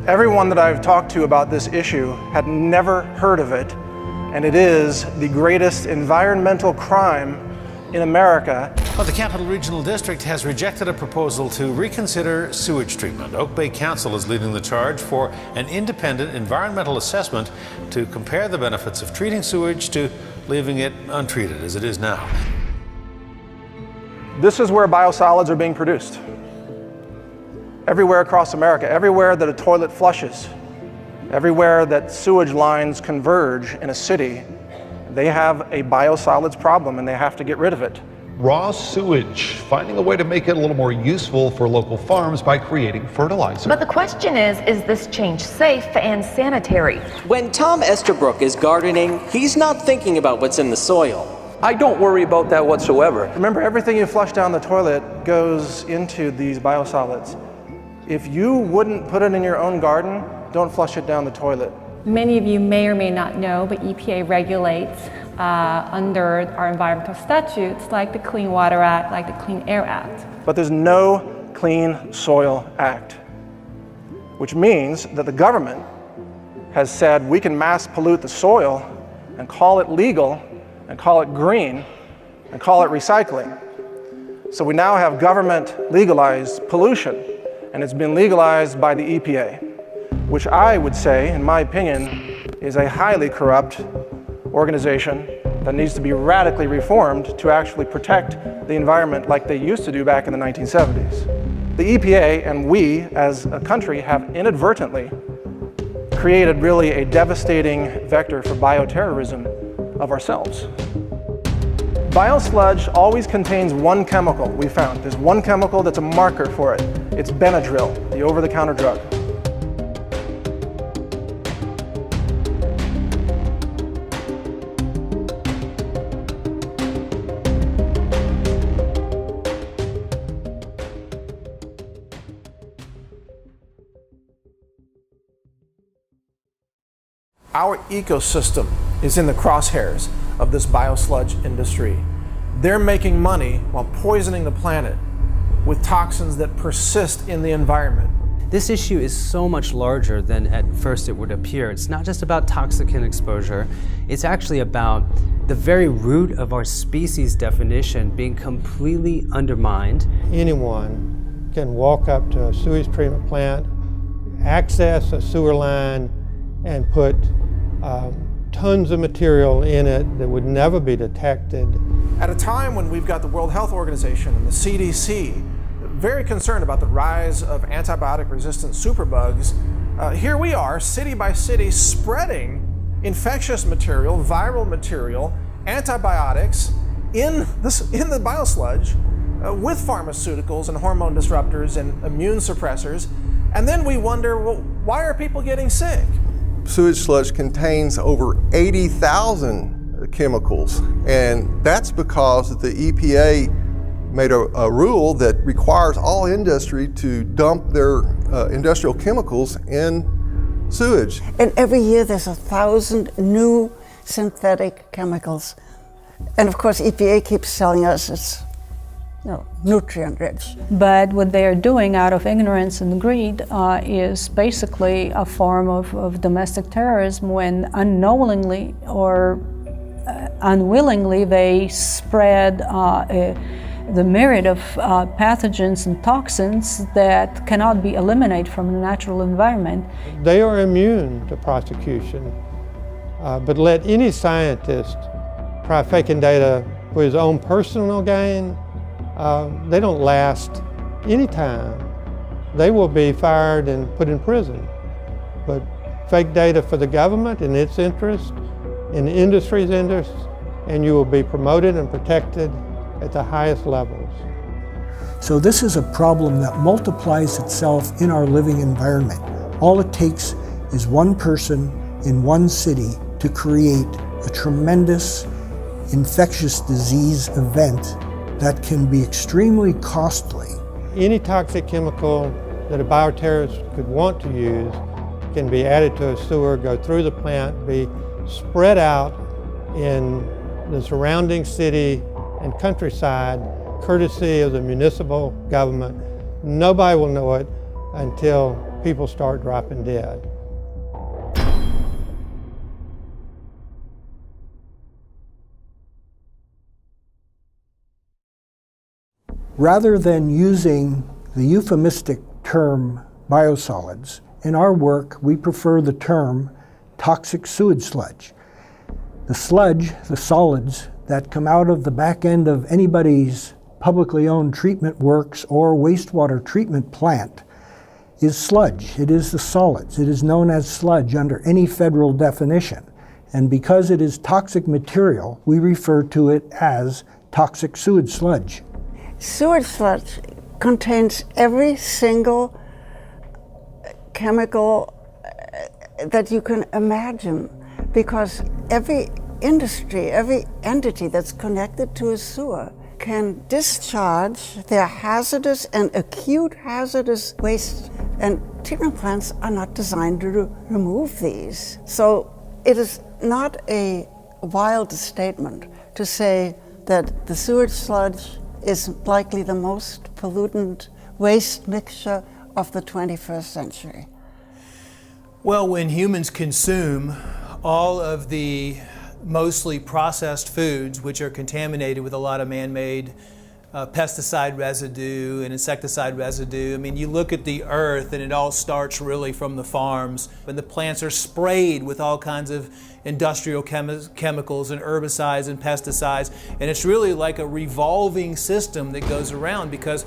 Everyone that I've talked to about this issue had never heard of it, and it is the greatest environmental crime in America. Well, the Capital Regional District has rejected a proposal to reconsider sewage treatment. Oak Bay Council is leading the charge for an independent environmental assessment to compare the benefits of treating sewage to leaving it untreated as it is now. This is where biosolids are being produced. Everywhere across America, everywhere that a toilet flushes, everywhere that sewage lines converge in a city, they have a biosolids problem and they have to get rid of it. Raw sewage, finding a way to make it a little more useful for local farms by creating fertilizer. But the question is this change safe and sanitary? When Tom Estabrook is gardening, he's not thinking about what's in the soil. I don't worry about that whatsoever. Remember, everything you flush down the toilet goes into these biosolids. If you wouldn't put it in your own garden, don't flush it down the toilet. Many of you may or may not know, but EPA regulates under our environmental statutes like the Clean Water Act, like the Clean Air Act. But there's no Clean Soil Act, which means that the government has said we can mass pollute the soil and call it legal and call it green and call it recycling. So we now have government legalized pollution, and it's been legalized by the EPA, which I would say, in my opinion, is a highly corrupt organization that needs to be radically reformed to actually protect the environment like they used to do back in the 1970s. The EPA and we as a country have inadvertently created really a devastating vector for bioterrorism of ourselves. Biosludge always contains one chemical we found. There's one chemical that's a marker for it. It's Benadryl, the over-the-counter drug. Our ecosystem is in the crosshairs of this biosludge industry. They're making money while poisoning the planet with toxins that persist in the environment. This issue is so much larger than at first it would appear. It's not just about toxicant exposure, it's actually about the very root of our species definition being completely undermined. Anyone can walk up to a sewage treatment plant, access a sewer line, and put tons of material in it that would never be detected. At a time when we've got the World Health Organization and the CDC very concerned about the rise of antibiotic-resistant superbugs, here we are, city by city, spreading infectious material, viral material, antibiotics in the biosludge with pharmaceuticals and hormone disruptors and immune suppressors. And then we wonder, well, why are people getting sick? Sewage sludge contains over 80,000 chemicals, and that's because the EPA made a rule that requires all industry to dump their industrial chemicals in sewage. And every year there's 1,000 new synthetic chemicals. And of course EPA keeps telling us it's nutrient rich. But what they are doing out of ignorance and greed is basically a form of domestic terrorism when unknowingly or unwillingly they spread the myriad of pathogens and toxins that cannot be eliminated from the natural environment. They are immune to prosecution, but let any scientist try faking data for his own personal gain, they don't last any time. They will be fired and put in prison. But fake data for the government in its interest, in the industry's interest, and you will be promoted and protected at the highest levels. So this is a problem that multiplies itself in our living environment. All it takes is one person in one city to create a tremendous infectious disease event that can be extremely costly. Any toxic chemical that a bioterrorist could want to use can be added to a sewer, go through the plant, be spread out in the surrounding city and countryside, courtesy of the municipal government. Nobody will know it until people start dropping dead. Rather than using the euphemistic term biosolids, in our work we prefer the term toxic sewage sludge. The sludge, the solids that come out of the back end of anybody's publicly owned treatment works or wastewater treatment plant is sludge. It is the solids. It is known as sludge under any federal definition. And because it is toxic material, we refer to it as toxic sewage sludge. Sewage sludge contains every single chemical that you can imagine, because every industry, every entity that's connected to a sewer can discharge their hazardous and acute hazardous waste, and treatment plants are not designed to remove these. So it is not a wild statement to say that the sewage sludge is likely the most pollutant waste mixture of the 21st century. Well, when humans consume all of the mostly processed foods, which are contaminated with a lot of man-made pesticide residue and insecticide residue. I mean, you look at the earth and it all starts really from the farms, and the plants are sprayed with all kinds of industrial chemicals and herbicides and pesticides, and it's really like a revolving system that goes around, because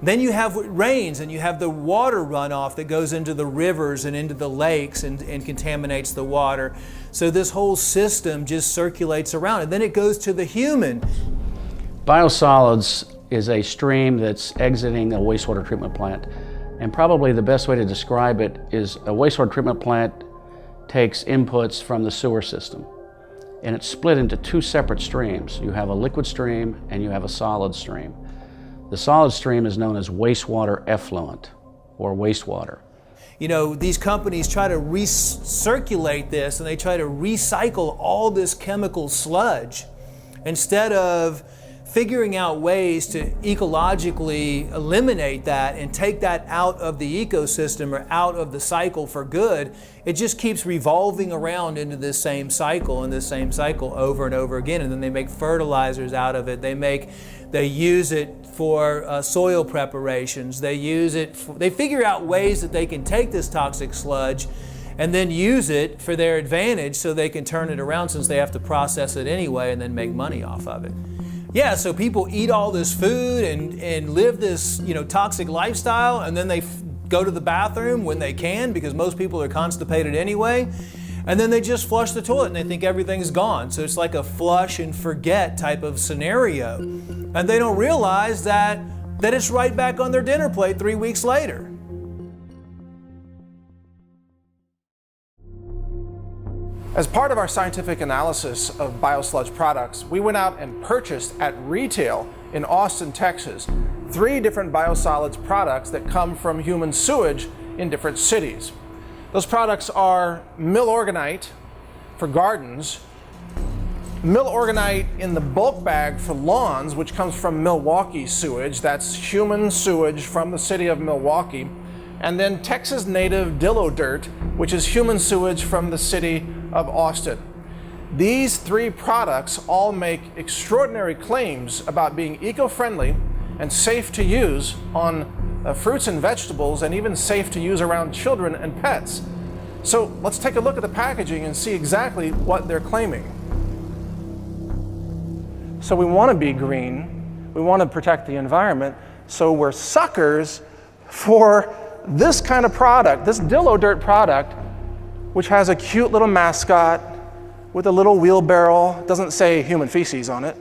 then you have rains and you have the water runoff that goes into the rivers and into the lakes and contaminates the water. So this whole system just circulates around, and then it goes to the human. Biosolids is a stream that's exiting a wastewater treatment plant. And probably the best way to describe it is a wastewater treatment plant takes inputs from the sewer system. And it's split into two separate streams. You have a liquid stream and you have a solid stream. The solid stream is known as wastewater effluent, or wastewater. You know, these companies try to recirculate this, and they try to recycle all this chemical sludge instead of figuring out ways to ecologically eliminate that and take that out of the ecosystem or out of the cycle for good. It just keeps revolving around into this same cycle and this same cycle over and over again. And then they make fertilizers out of it. They use it for soil preparations. They figure out ways that they can take this toxic sludge and then use it for their advantage, so they can turn it around, since they have to process it anyway and then make money off of it. Yeah, so people eat all this food and live this, toxic lifestyle, and then they go to the bathroom when they can, because most people are constipated anyway, and then they just flush the toilet and they think everything's gone. So it's like a flush and forget type of scenario. And they don't realize that it's right back on their dinner plate 3 weeks later. As part of our scientific analysis of biosludge products, we went out and purchased at retail in Austin, Texas, 3 different biosolids products that come from human sewage in different cities. Those products are Milorganite for gardens, Milorganite in the bulk bag for lawns, which comes from Milwaukee sewage. That's human sewage from the city of Milwaukee. And then Texas native Dillo dirt, which is human sewage from the city of Austin. These 3 products all make extraordinary claims about being eco-friendly and safe to use on fruits and vegetables, and even safe to use around children and pets. So let's take a look at the packaging and see exactly what they're claiming. So we want to be green, we want to protect the environment, so we're suckers for this kind of product, this Dillo dirt product, which has a cute little mascot with a little wheelbarrow. It doesn't say human feces on it.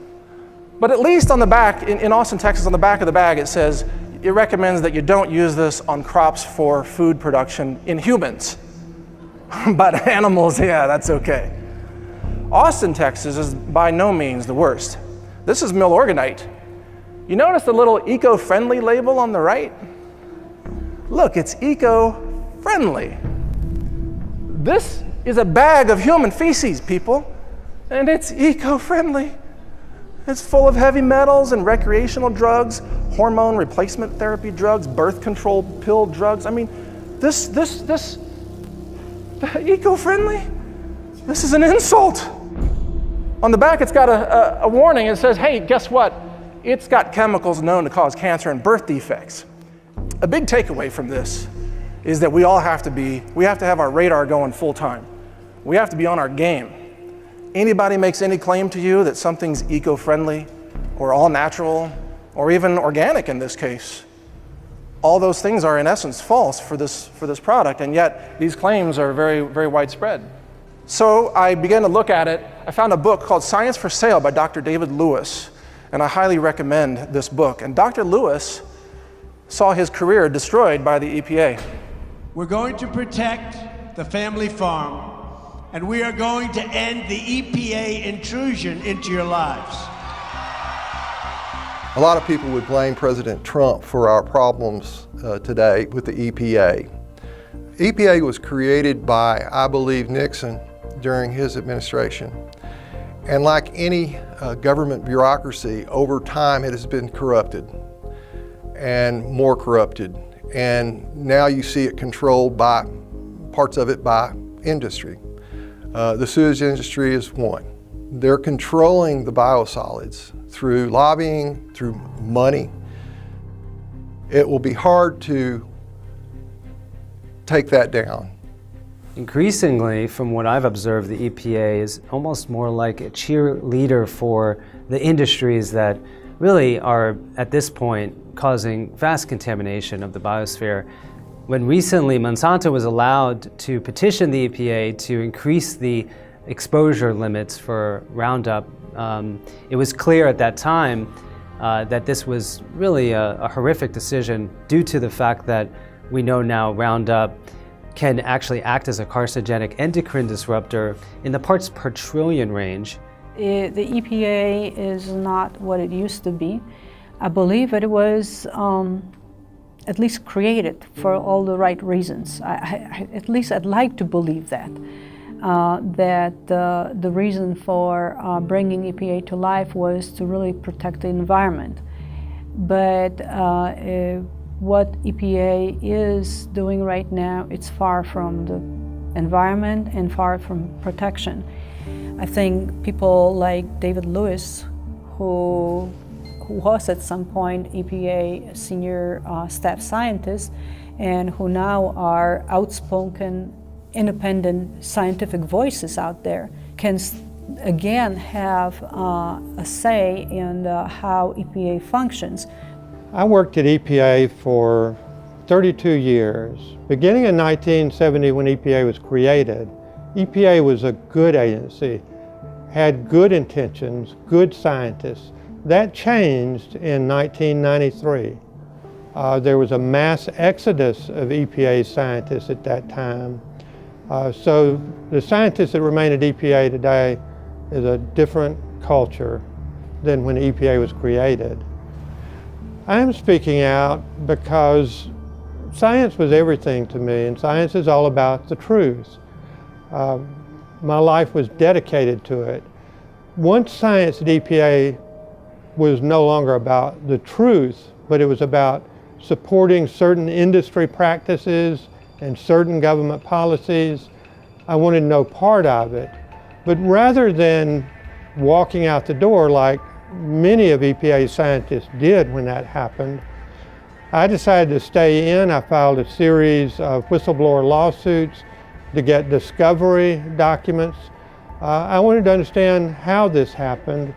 But at least on the back, in Austin, Texas, on the back of the bag, it says it recommends that you don't use this on crops for food production in humans. But animals, yeah, that's okay. Austin, Texas is by no means the worst. This is Milorganite. You notice the little eco-friendly label on the right? Look, it's eco-friendly. This is a bag of human feces, people, and it's eco-friendly. It's full of heavy metals and recreational drugs, hormone replacement therapy drugs, birth control pill drugs. I mean, eco-friendly? This is an insult. On the back, it's got a warning. It says, hey, guess what? It's got chemicals known to cause cancer and birth defects. A big takeaway from this is that we have to have our radar going full time. We have to be on our game. Anybody makes any claim to you that something's eco-friendly or all natural or even organic in this case, all those things are in essence false for this product, and yet these claims are very, very widespread. So I began to look at it. I found a book called Science for Sale by Dr. David Lewis, and I highly recommend this book. And Dr. Lewis saw his career destroyed by the EPA. We're going to protect the family farm, and we are going to end the EPA intrusion into your lives. A lot of people would blame President Trump for our problems today with the EPA. EPA was created by, I believe, Nixon during his administration. And like any government bureaucracy, over time it has been corrupted and more corrupted. And now you see it controlled by parts of it by industry. The sewage industry is one. They're controlling the biosolids through lobbying, through money. It will be hard to take that down. Increasingly, from what I've observed, the EPA is almost more like a cheerleader for the industries that really are, at this point, causing vast contamination of the biosphere. When recently Monsanto was allowed to petition the EPA to increase the exposure limits for Roundup, it was clear at that time that this was really a horrific decision due to the fact that we know now Roundup can actually act as a carcinogenic endocrine disruptor in the parts per trillion range. The EPA is not what it used to be. I believe it was at least created for all the right reasons. At least I'd like to believe that. That the reason for bringing EPA to life was to really protect the environment. But what EPA is doing right now, it's far from the environment and far from protection. I think people like David Lewis, who was at some point EPA senior staff scientist, and who now are outspoken, independent scientific voices out there, can again have a say in how EPA functions. I worked at EPA for 32 years. Beginning in 1970, when EPA was created, EPA was a good agency, had good intentions, good scientists. That changed in 1993. There was a mass exodus of EPA scientists at that time. So the scientists that remain at EPA today is a different culture than when EPA was created. I am speaking out because science was everything to me, and science is all about the truth. My life was dedicated to it. Once science at EPA was no longer about the truth, but it was about supporting certain industry practices and certain government policies, I wanted no part of it. But rather than walking out the door like many of EPA's scientists did when that happened, I decided to stay in. I filed a series of whistleblower lawsuits to get discovery documents. I wanted to understand how this happened,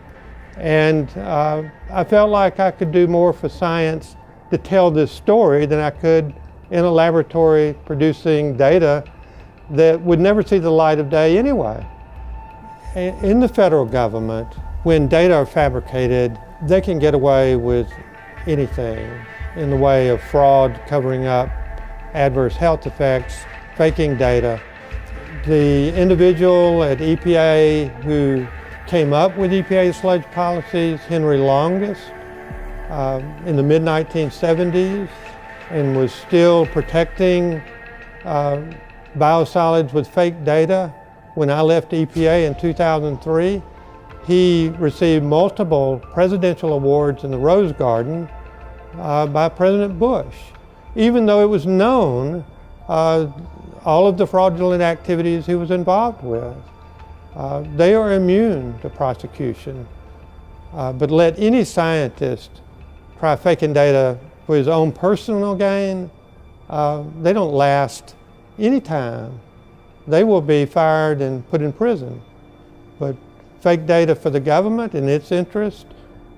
and I felt like I could do more for science to tell this story than I could in a laboratory producing data that would never see the light of day anyway. In the federal government, when data are fabricated, they can get away with anything in the way of fraud, covering up adverse health effects, faking data. The individual at EPA who came up with EPA sludge policies, Henry Longest, in the mid-1970s, and was still protecting biosolids with fake data when I left EPA in 2003. He received multiple presidential awards in the Rose Garden by President Bush, even though it was known all of the fraudulent activities he was involved with. They are immune to prosecution. But let any scientist try faking data for his own personal gain, they don't last any time. They will be fired and put in prison. But fake data for the government in its interest,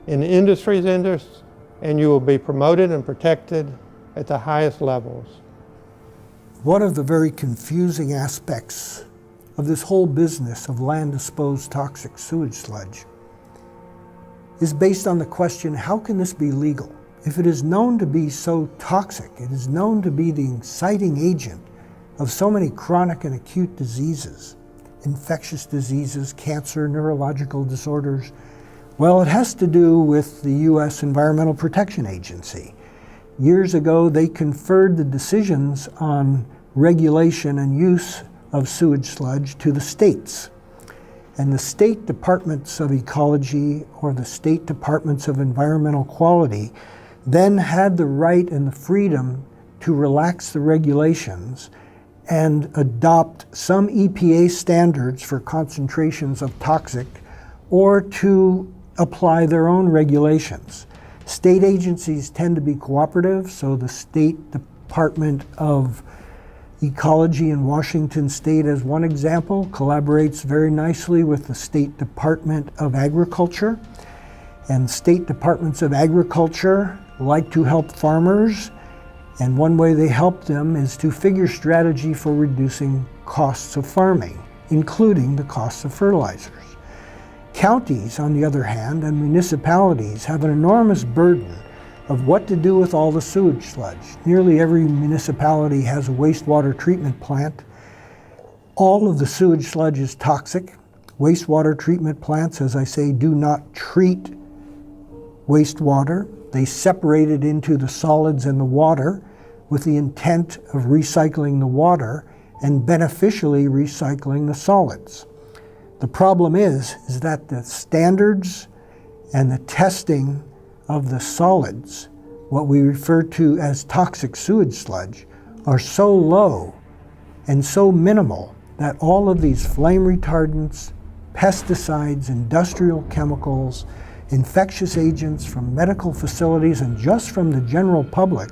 in the industry's interest, and you will be promoted and protected at the highest levels. One of the very confusing aspects of this whole business of land-disposed toxic sewage sludge is based on the question, how can this be legal? If it is known to be so toxic, it is known to be the inciting agent of so many chronic and acute diseases, infectious diseases, cancer, neurological disorders. Well, it has to do with the U.S. Environmental Protection Agency. Years ago, they conferred the decisions on regulation and use of sewage sludge to the states. And the state departments of ecology or the state departments of environmental quality then had the right and the freedom to relax the regulations and adopt some EPA standards for concentrations of toxic, or to apply their own regulations. State agencies tend to be cooperative, so the State Department of Ecology in Washington State, as one example, collaborates very nicely with the State Department of Agriculture. And state departments of agriculture like to help farmers, and one way they help them is to figure strategy for reducing costs of farming, including the costs of fertilizers. Counties, on the other hand, and municipalities have an enormous burden of what to do with all the sewage sludge. Nearly every municipality has a wastewater treatment plant. All of the sewage sludge is toxic. Wastewater treatment plants, as I say, do not treat wastewater. They separate it into the solids and the water with the intent of recycling the water and beneficially recycling the solids. The problem is that the standards and the testing of the solids, what we refer to as toxic sewage sludge, are so low and so minimal that all of these flame retardants, pesticides, industrial chemicals, infectious agents from medical facilities and just from the general public,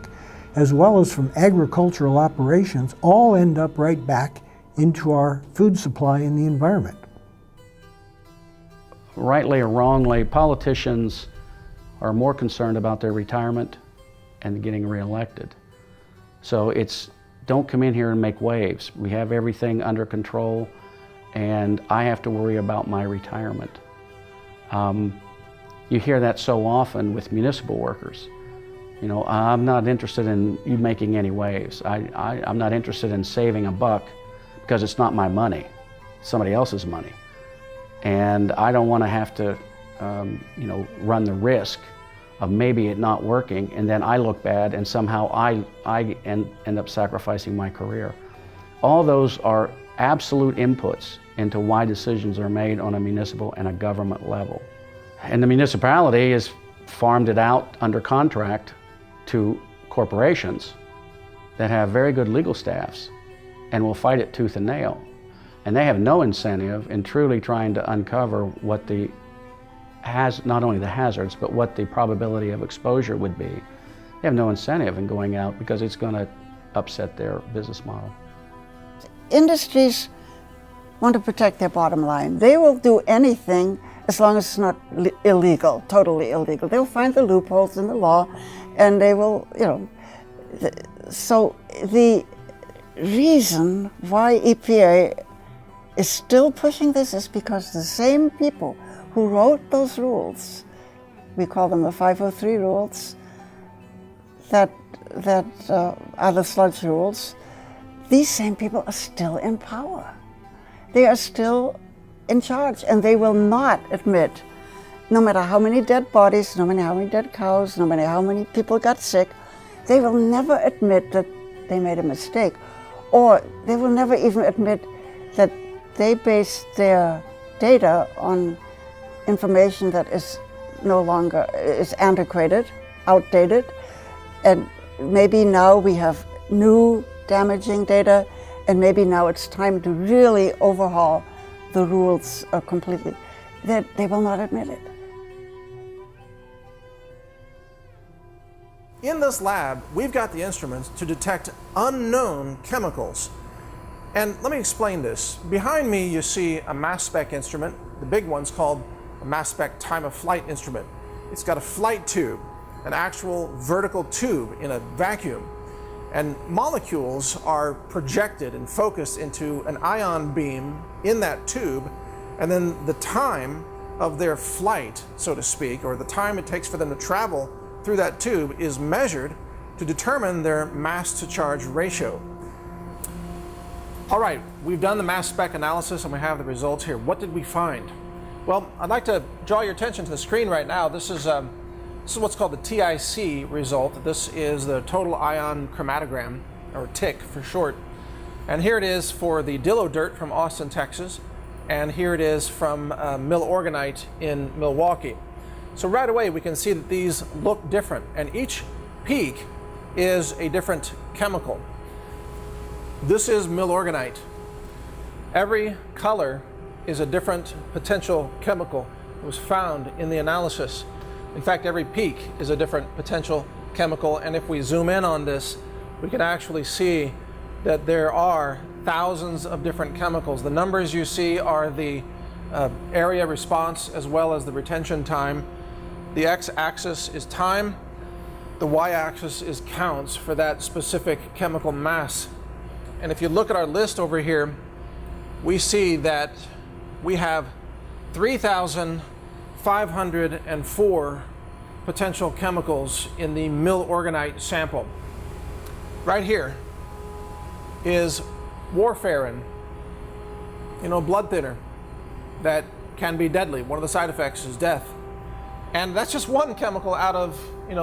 as well as from agricultural operations, all end up right back into our food supply and the environment. Rightly or wrongly, politicians are more concerned about their retirement and getting reelected. So it's, don't come in here and make waves. We have everything under control, and I have to worry about my retirement. You hear that so often with municipal workers. You know, I'm not interested in you making any waves. I'm not interested in saving a buck because it's not my money, it's somebody else's money. And I don't want to have to, you know, run the risk of maybe it not working, and then I look bad and somehow I end up sacrificing my career. All those are absolute inputs into why decisions are made on a municipal and a government level. And the municipality has farmed it out under contract to corporations that have very good legal staffs and will fight it tooth and nail. And they have no incentive in truly trying to uncover what not only the hazards, but what the probability of exposure would be. They have no incentive in going out because it's going to upset their business model. Industries want to protect their bottom line. They will do anything as long as it's not illegal, totally illegal. They'll find the loopholes in the law, and they will, you know. So the reason why EPA is still pushing this is because the same people who wrote those rules, we call them the 503 rules, that are the sludge rules, these same people are still in power. They are still in charge, and they will not admit, no matter how many dead bodies, no matter how many dead cows, no matter how many people got sick, they will never admit that they made a mistake, or they will never even admit that they based their data on information that is no longer, is antiquated, outdated, and maybe now we have new damaging data, and maybe now it's time to really overhaul the rules completely, that they will not admit it. In this lab, we've got the instruments to detect unknown chemicals. And let me explain this. Behind me, you see a mass spec instrument. The big one's called a mass spec time of flight instrument. It's got a flight tube, an actual vertical tube in a vacuum. And molecules are projected and focused into an ion beam in that tube, and then the time of their flight, so to speak, or the time it takes for them to travel through that tube is measured to determine their mass to charge ratio. All right, we've done the mass spec analysis and we have the results here. What did we find? Well, I'd like to draw your attention to the screen right now. This is what's called the TIC result. This is the total ion chromatogram, or TIC for short. And here it is for the dillo dirt from Austin, Texas. And here it is from milorganite in Milwaukee. So right away we can see that these look different, and each peak is a different chemical. This is milorganite. Every color is a different potential chemical that was found in the analysis. In fact, every peak is a different potential chemical, and if we zoom in on this, we can actually see that there are thousands of different chemicals. The numbers you see are the area response as well as the retention time. The x-axis is time, the y-axis is counts for that specific chemical mass. And if you look at our list over here, we see that we have 3,504 potential chemicals in the milorganite sample. Right here is warfarin, blood thinner that can be deadly. One of the side effects is death. And that's just one chemical out of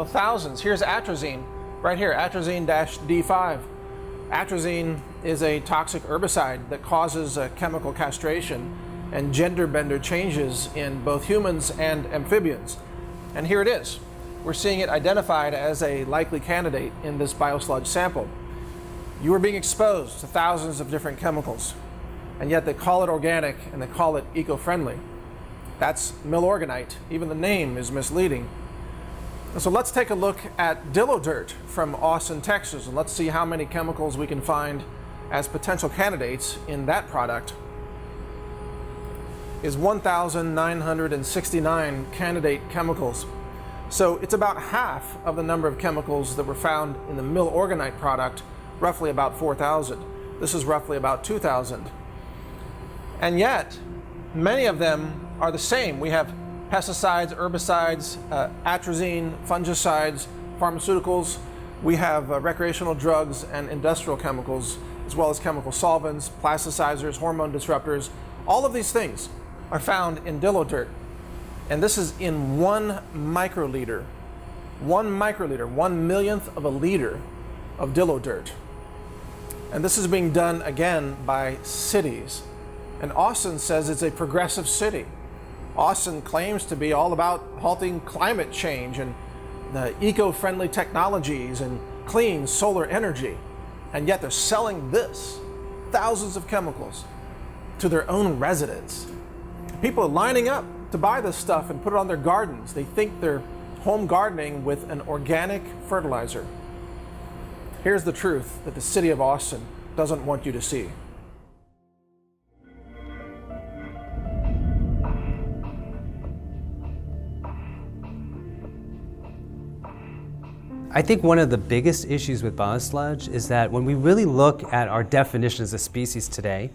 thousands. Here's atrazine, right here, atrazine-D5. Atrazine is a toxic herbicide that causes chemical castration and gender bender changes in both humans and amphibians. And here it is. We're seeing it identified as a likely candidate in this biosludge sample. You are being exposed to thousands of different chemicals, and yet they call it organic and they call it eco-friendly. That's milorganite. Even the name is misleading. So let's take a look at dillo dirt from Austin, Texas, and let's see how many chemicals we can find as potential candidates in that product. Is 1,969 candidate chemicals. So it's about half of the number of chemicals that were found in the milorganite product, roughly about 4,000. This is roughly about 2,000. And yet, many of them are the same. We have pesticides, herbicides, atrazine, fungicides, pharmaceuticals. We have recreational drugs and industrial chemicals, as well as chemical solvents, plasticizers, hormone disruptors. All of these things are found in dillo dirt. And this is in 1 microliter. 1 microliter, 1/1,000,000th of a liter of dillo dirt. And this is being done again by cities. And Austin says it's a progressive city. Austin claims to be all about halting climate change and eco-friendly technologies and clean solar energy. And yet they're selling this, thousands of chemicals, to their own residents. People are lining up to buy this stuff and put it on their gardens. They think they're home gardening with an organic fertilizer. Here's the truth that the city of Austin doesn't want you to see. I think one of the biggest issues with biosludge is that when we really look at our definition as a species today,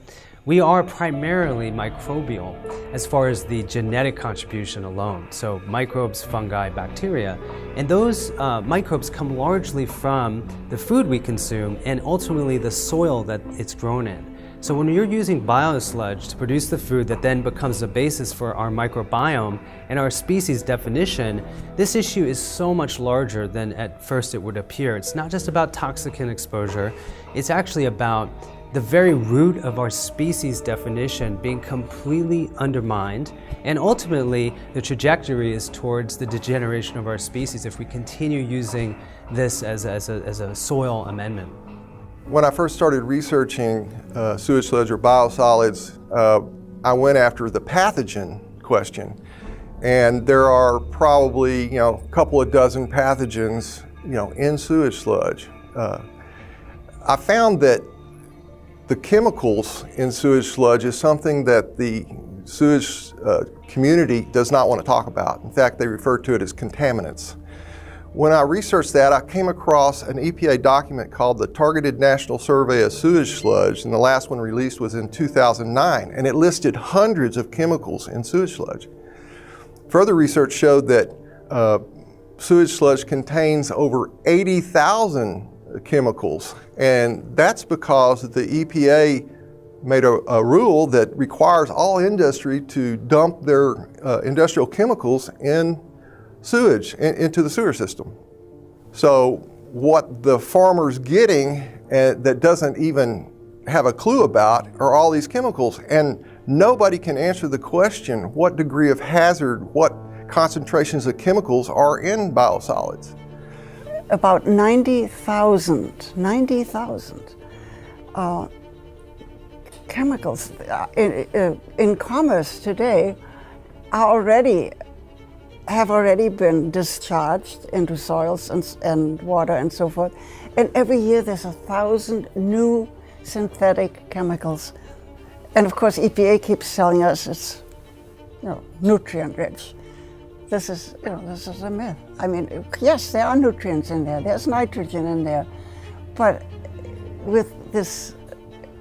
we are primarily microbial as far as the genetic contribution alone. So microbes, fungi, bacteria, and those microbes come largely from the food we consume and ultimately the soil that it's grown in. So when you're using biosludge to produce the food that then becomes the basis for our microbiome and our species definition, this issue is so much larger than at first it would appear. It's not just about toxicant exposure, it's actually about the very root of our species definition being completely undermined, and ultimately the trajectory is towards the degeneration of our species if we continue using this as a soil amendment. When I first started researching sewage sludge or biosolids, I went after the pathogen question. And there are probably, a couple of dozen pathogens, in sewage sludge. I found that the chemicals in sewage sludge is something that the sewage community does not want to talk about. In fact, they refer to it as contaminants. When I researched that, I came across an EPA document called the Targeted National Survey of Sewage Sludge, and the last one released was in 2009, and it listed hundreds of chemicals in sewage sludge. Further research showed that sewage sludge contains over 80,000 chemicals, and that's because the EPA made a rule that requires all industry to dump their industrial chemicals in sewage, into the sewer system. So what the farmer's getting that doesn't even have a clue about are all these chemicals, and nobody can answer the question what degree of hazard, what concentrations of chemicals are in biosolids. About 90,000 chemicals in commerce today have already been discharged into soils and water and so forth. And every year there's 1,000 new synthetic chemicals. And of course EPA keeps telling us it's nutrient rich. This is a myth. I mean, yes, there are nutrients in there, there's nitrogen in there, but with this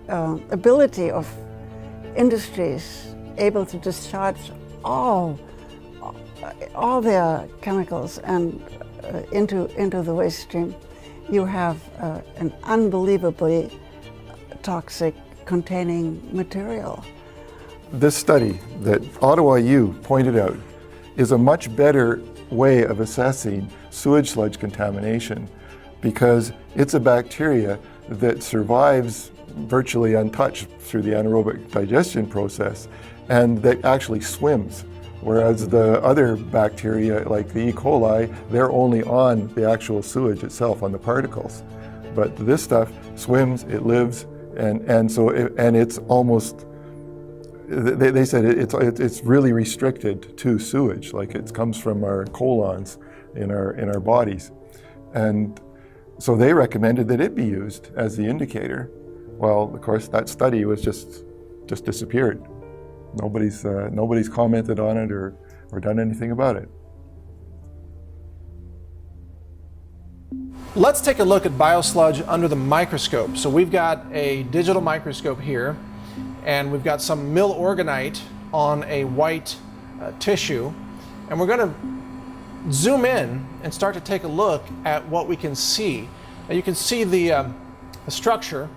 ability of industries able to discharge all their chemicals and into the waste stream, you have an unbelievably toxic containing material. This study that Ottawa U pointed out is a much better way of assessing sewage sludge contamination because it's a bacteria that survives virtually untouched through the anaerobic digestion process and that actually swims. Whereas the other bacteria, like the E. coli, they're only on the actual sewage itself, on the particles. But this stuff swims, it lives, and it's almost, they said it's really restricted to sewage, like it comes from our colons in our bodies. And so they recommended that it be used as the indicator. Well, of course, that study was just disappeared. Nobody's commented on it or done anything about it. Let's take a look at biosludge under the microscope. So we've got a digital microscope here, and we've got some millorganite on a white tissue, and we're going to zoom in and start to take a look at what we can see. Now you can see the structure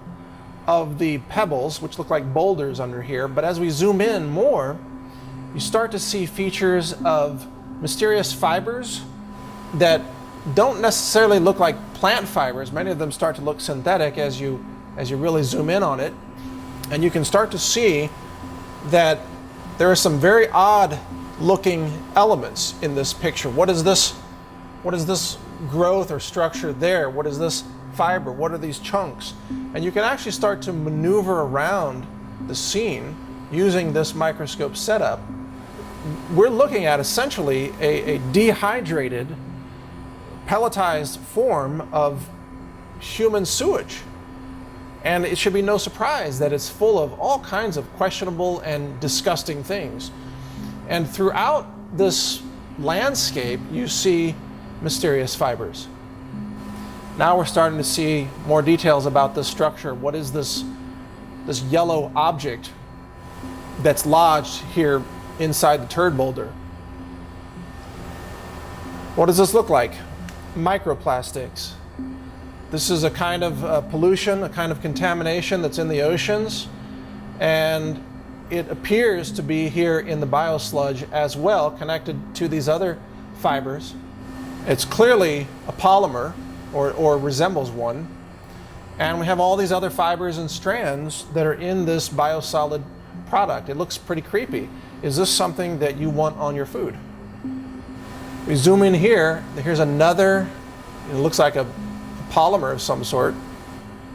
of the pebbles, which look like boulders under here, but as we zoom in more, you start to see features of mysterious fibers that don't necessarily look like plant fibers. Many of them start to look synthetic as you really zoom in on it, and you can start to see that there are some very odd looking elements in this picture. What is this growth or structure there? What is this fiber? What are these chunks? And you can actually start to maneuver around the scene using this microscope setup. We're looking at essentially a dehydrated, pelletized form of human sewage. And it should be no surprise that it's full of all kinds of questionable and disgusting things. And throughout this landscape, you see mysterious fibers. Now we're starting to see more details about this structure. What is this yellow object that's lodged here inside the turd boulder? What does this look like? Microplastics. This is a kind of pollution, a kind of contamination that's in the oceans, and it appears to be here in the biosludge as well, connected to these other fibers. It's clearly a polymer, or resembles one, and we have all these other fibers and strands that are in this biosolid product. It looks pretty creepy. Is this something that you want on your food? We zoom in here, here's another, it looks like a polymer of some sort,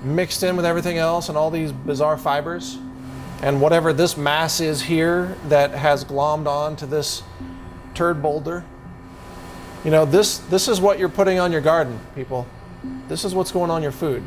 mixed in with everything else and all these bizarre fibers. And whatever this mass is here that has glommed on to this turd boulder, you know, this is what you're putting on your garden, people. This is what's going on your food.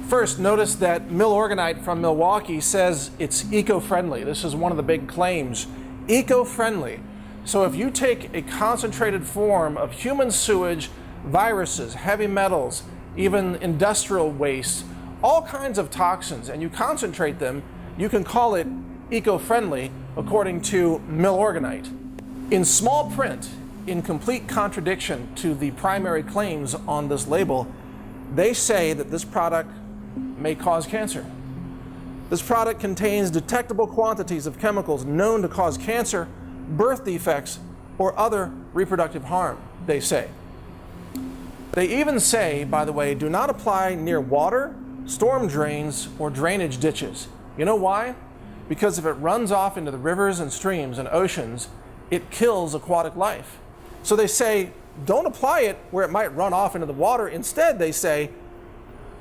First, notice that Milorganite from Milwaukee says it's eco-friendly. This is one of the big claims. Eco-friendly. So if you take a concentrated form of human sewage, viruses, heavy metals, even industrial waste, all kinds of toxins, and you concentrate them, you can call it eco-friendly, according to Milorganite. In small print, in complete contradiction to the primary claims on this label, they say that this product may cause cancer. This product contains detectable quantities of chemicals known to cause cancer, birth defects, or other reproductive harm, they say. They even say, by the way, do not apply near water, storm drains, or drainage ditches. You know why? Because if it runs off into the rivers and streams and oceans, it kills aquatic life. So they say, don't apply it where it might run off into the water. Instead, they say,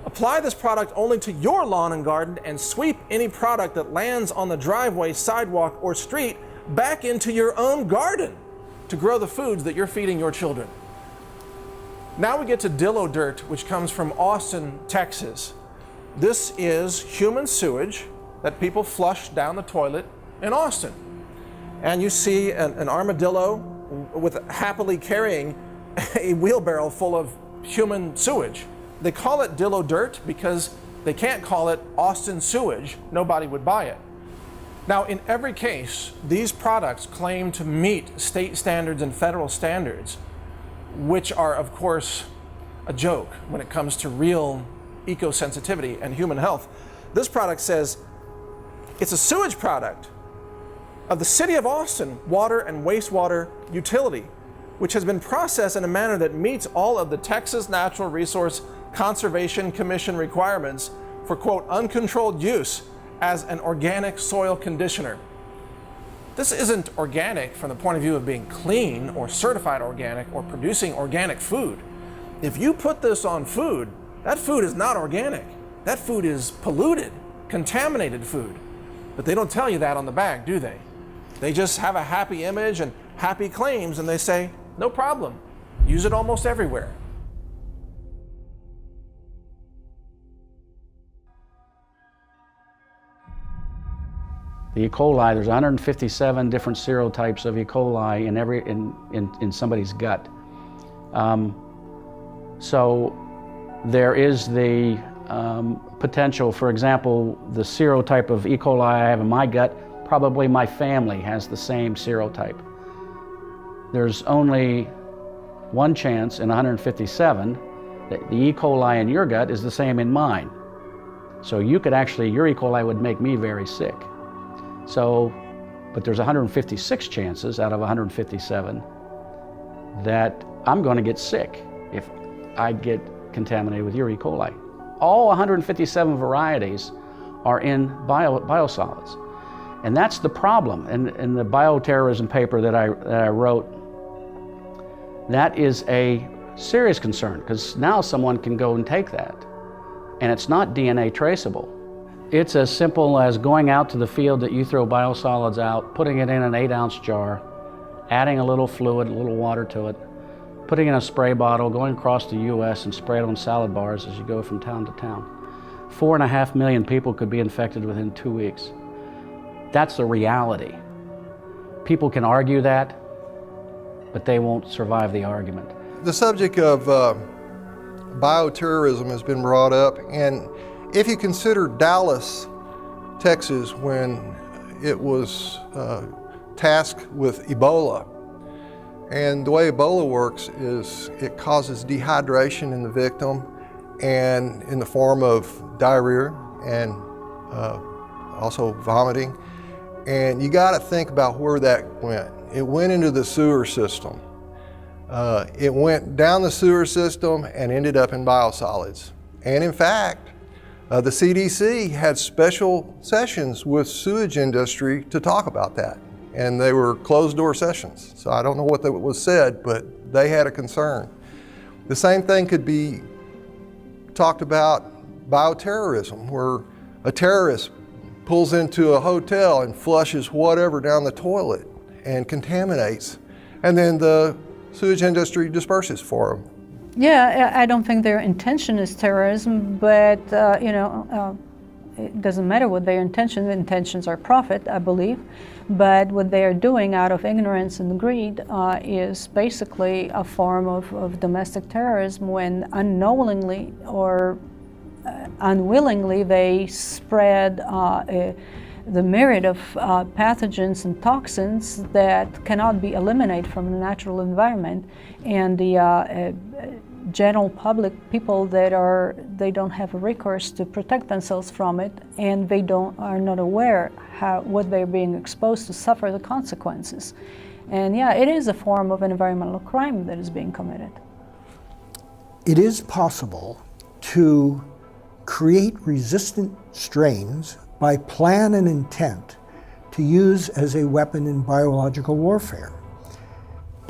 apply this product only to your lawn and garden and sweep any product that lands on the driveway, sidewalk, or street back into your own garden to grow the foods that you're feeding your children. Now we get to Dillo Dirt, which comes from Austin, Texas. This is human sewage that people flush down the toilet in Austin. And you see an armadillo with happily carrying a wheelbarrow full of human sewage. They call it Dillo Dirt because they can't call it Austin sewage. Nobody would buy it. Now, in every case, these products claim to meet state standards and federal standards, which are, of course, a joke when it comes to real eco-sensitivity and human health. This product says it's a sewage product of the City of Austin water and wastewater utility, which has been processed in a manner that meets all of the Texas Natural Resource Conservation Commission requirements for, quote, uncontrolled use as an organic soil conditioner. This isn't organic from the point of view of being clean or certified organic or producing organic food. If you put this on food, that food is not organic. That food is polluted, contaminated food. But they don't tell you that on the bag, do they? They just have a happy image and happy claims, and they say, no problem, use it almost everywhere. The E. coli, there's 157 different serotypes of E. coli in somebody's gut. So there is the potential, for example, the serotype of E. coli I have in my gut, probably my family has the same serotype. There's only one chance in 157 that the E. coli in your gut is the same in mine. So you could actually, your E. coli would make me very sick. So, but there's 156 chances out of 157 that I'm going to get sick if I get contaminated with your E. coli. All 157 varieties are in biosolids. And that's the problem. In the bioterrorism paper that I wrote, that is a serious concern, because now someone can go and take that, and it's not DNA traceable. It's as simple as going out to the field that you throw biosolids out, putting it in an 8-ounce jar, adding a little fluid, a little water to it, putting it in a spray bottle, going across the U.S. and spray it on salad bars as you go from town to town. 4.5 million people could be infected within 2 weeks. That's the reality. People can argue that, but they won't survive the argument. The subject of bioterrorism has been brought up, and if you consider Dallas, Texas, when it was tasked with Ebola, and the way Ebola works is it causes dehydration in the victim and in the form of diarrhea and also vomiting. And you got to think about where that went. It went into the sewer system. It went down the sewer system and ended up in biosolids. And in fact, the CDC had special sessions with sewage industry to talk about that. And they were closed door sessions. So I don't know what was said, but they had a concern. The same thing could be talked about bioterrorism, where a terrorist pulls into a hotel and flushes whatever down the toilet and contaminates, and then the sewage industry disperses for them. Yeah, I don't think their intention is terrorism, but it doesn't matter what their intention. The intentions are profit, I believe. But what they are doing out of ignorance and greed is basically a form of domestic terrorism when unknowingly or unwillingly they spread the myriad of pathogens and toxins that cannot be eliminated from the natural environment, and the general public, people that they don't have a recourse to protect themselves from it, and they are not aware what they're being exposed to, suffer the consequences. And yeah, it is a form of an environmental crime that is being committed. It is possible to create resistant strains by plan and intent to use as a weapon in biological warfare.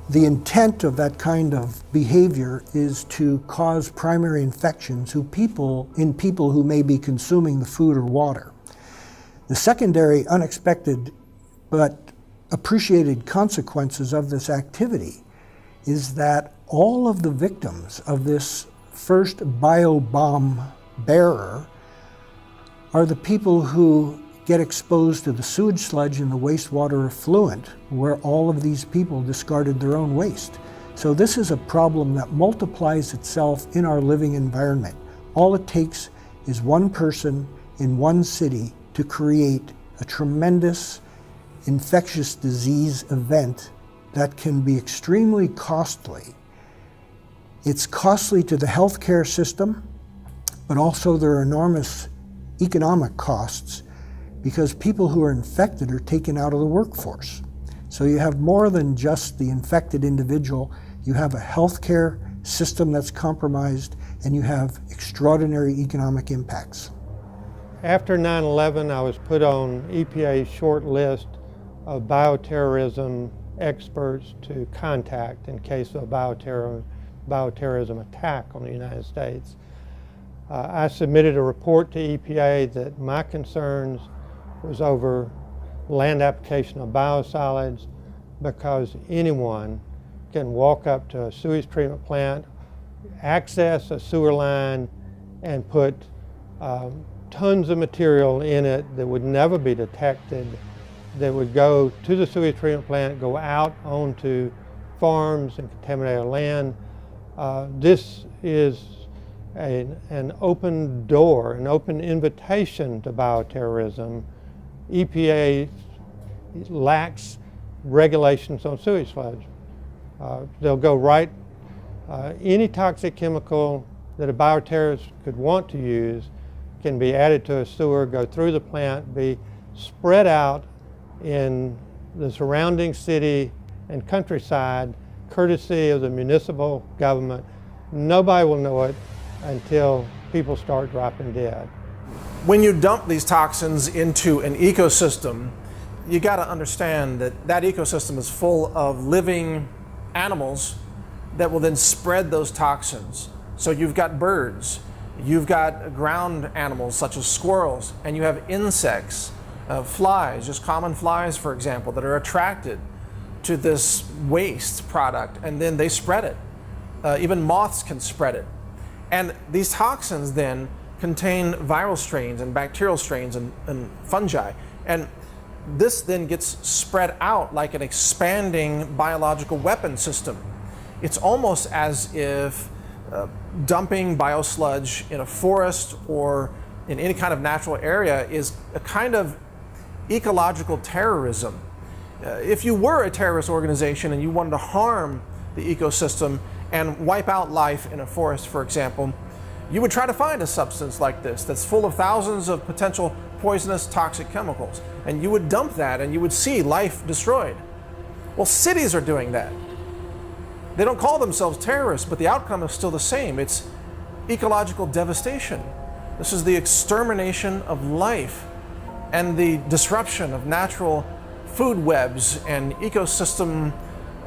The intent of that kind of behavior is to cause primary infections in people who may be consuming the food or water. The secondary, unexpected, but appreciated consequences of this activity is that all of the victims of this first biobomb bearer are the people who get exposed to the sewage sludge and the wastewater effluent, where all of these people discarded their own waste. So this is a problem that multiplies itself in our living environment. All it takes is one person in one city to create a tremendous infectious disease event that can be extremely costly. It's costly to the healthcare system, but also there are enormous economic costs because people who are infected are taken out of the workforce. So you have more than just the infected individual. You have a healthcare system that's compromised, and you have extraordinary economic impacts. After 9/11, I was put on EPA's short list of bioterrorism experts to contact in case of a bioterrorism attack on the United States. I submitted a report to EPA that my concerns was over land application of biosolids, because anyone can walk up to a sewage treatment plant, access a sewer line, and put tons of material in it that would never be detected, that would go to the sewage treatment plant, go out onto farms and contaminate our land. This is an open door, an open invitation to bioterrorism. EPA lacks regulations on sewage sludge. They'll go right, any toxic chemical that a bioterrorist could want to use can be added to a sewer, go through the plant, be spread out in the surrounding city and countryside, courtesy of the municipal government. Nobody will know it until people start dropping dead. When you dump these toxins into an ecosystem, you got to understand that that ecosystem is full of living animals that will then spread those toxins. So you've got birds, you've got ground animals such as squirrels, and you have insects, flies, just common flies, for example, that are attracted to this waste product, and then they spread it. Even moths can spread it. And these toxins then contain viral strains and bacterial strains and fungi. And this then gets spread out like an expanding biological weapon system. It's almost as if dumping biosludge in a forest or in any kind of natural area is a kind of ecological terrorism. If you were a terrorist organization and you wanted to harm the ecosystem and wipe out life in a forest, for example, you would try to find a substance like this that's full of thousands of potential poisonous toxic chemicals, and you would dump that and you would see life destroyed. Well, cities are doing that. They don't call themselves terrorists, but the outcome is still the same. It's ecological devastation. This is the extermination of life and the disruption of natural food webs and ecosystem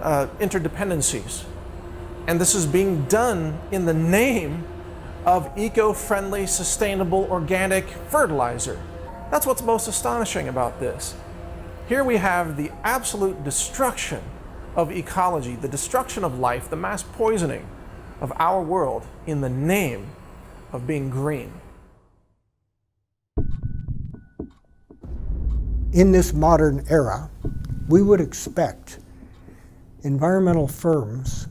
interdependencies. And this is being done in the name of eco-friendly, sustainable, organic fertilizer. That's what's most astonishing about this. Here we have the absolute destruction of ecology, the destruction of life, the mass poisoning of our world in the name of being green. In this modern era, we would expect environmental firms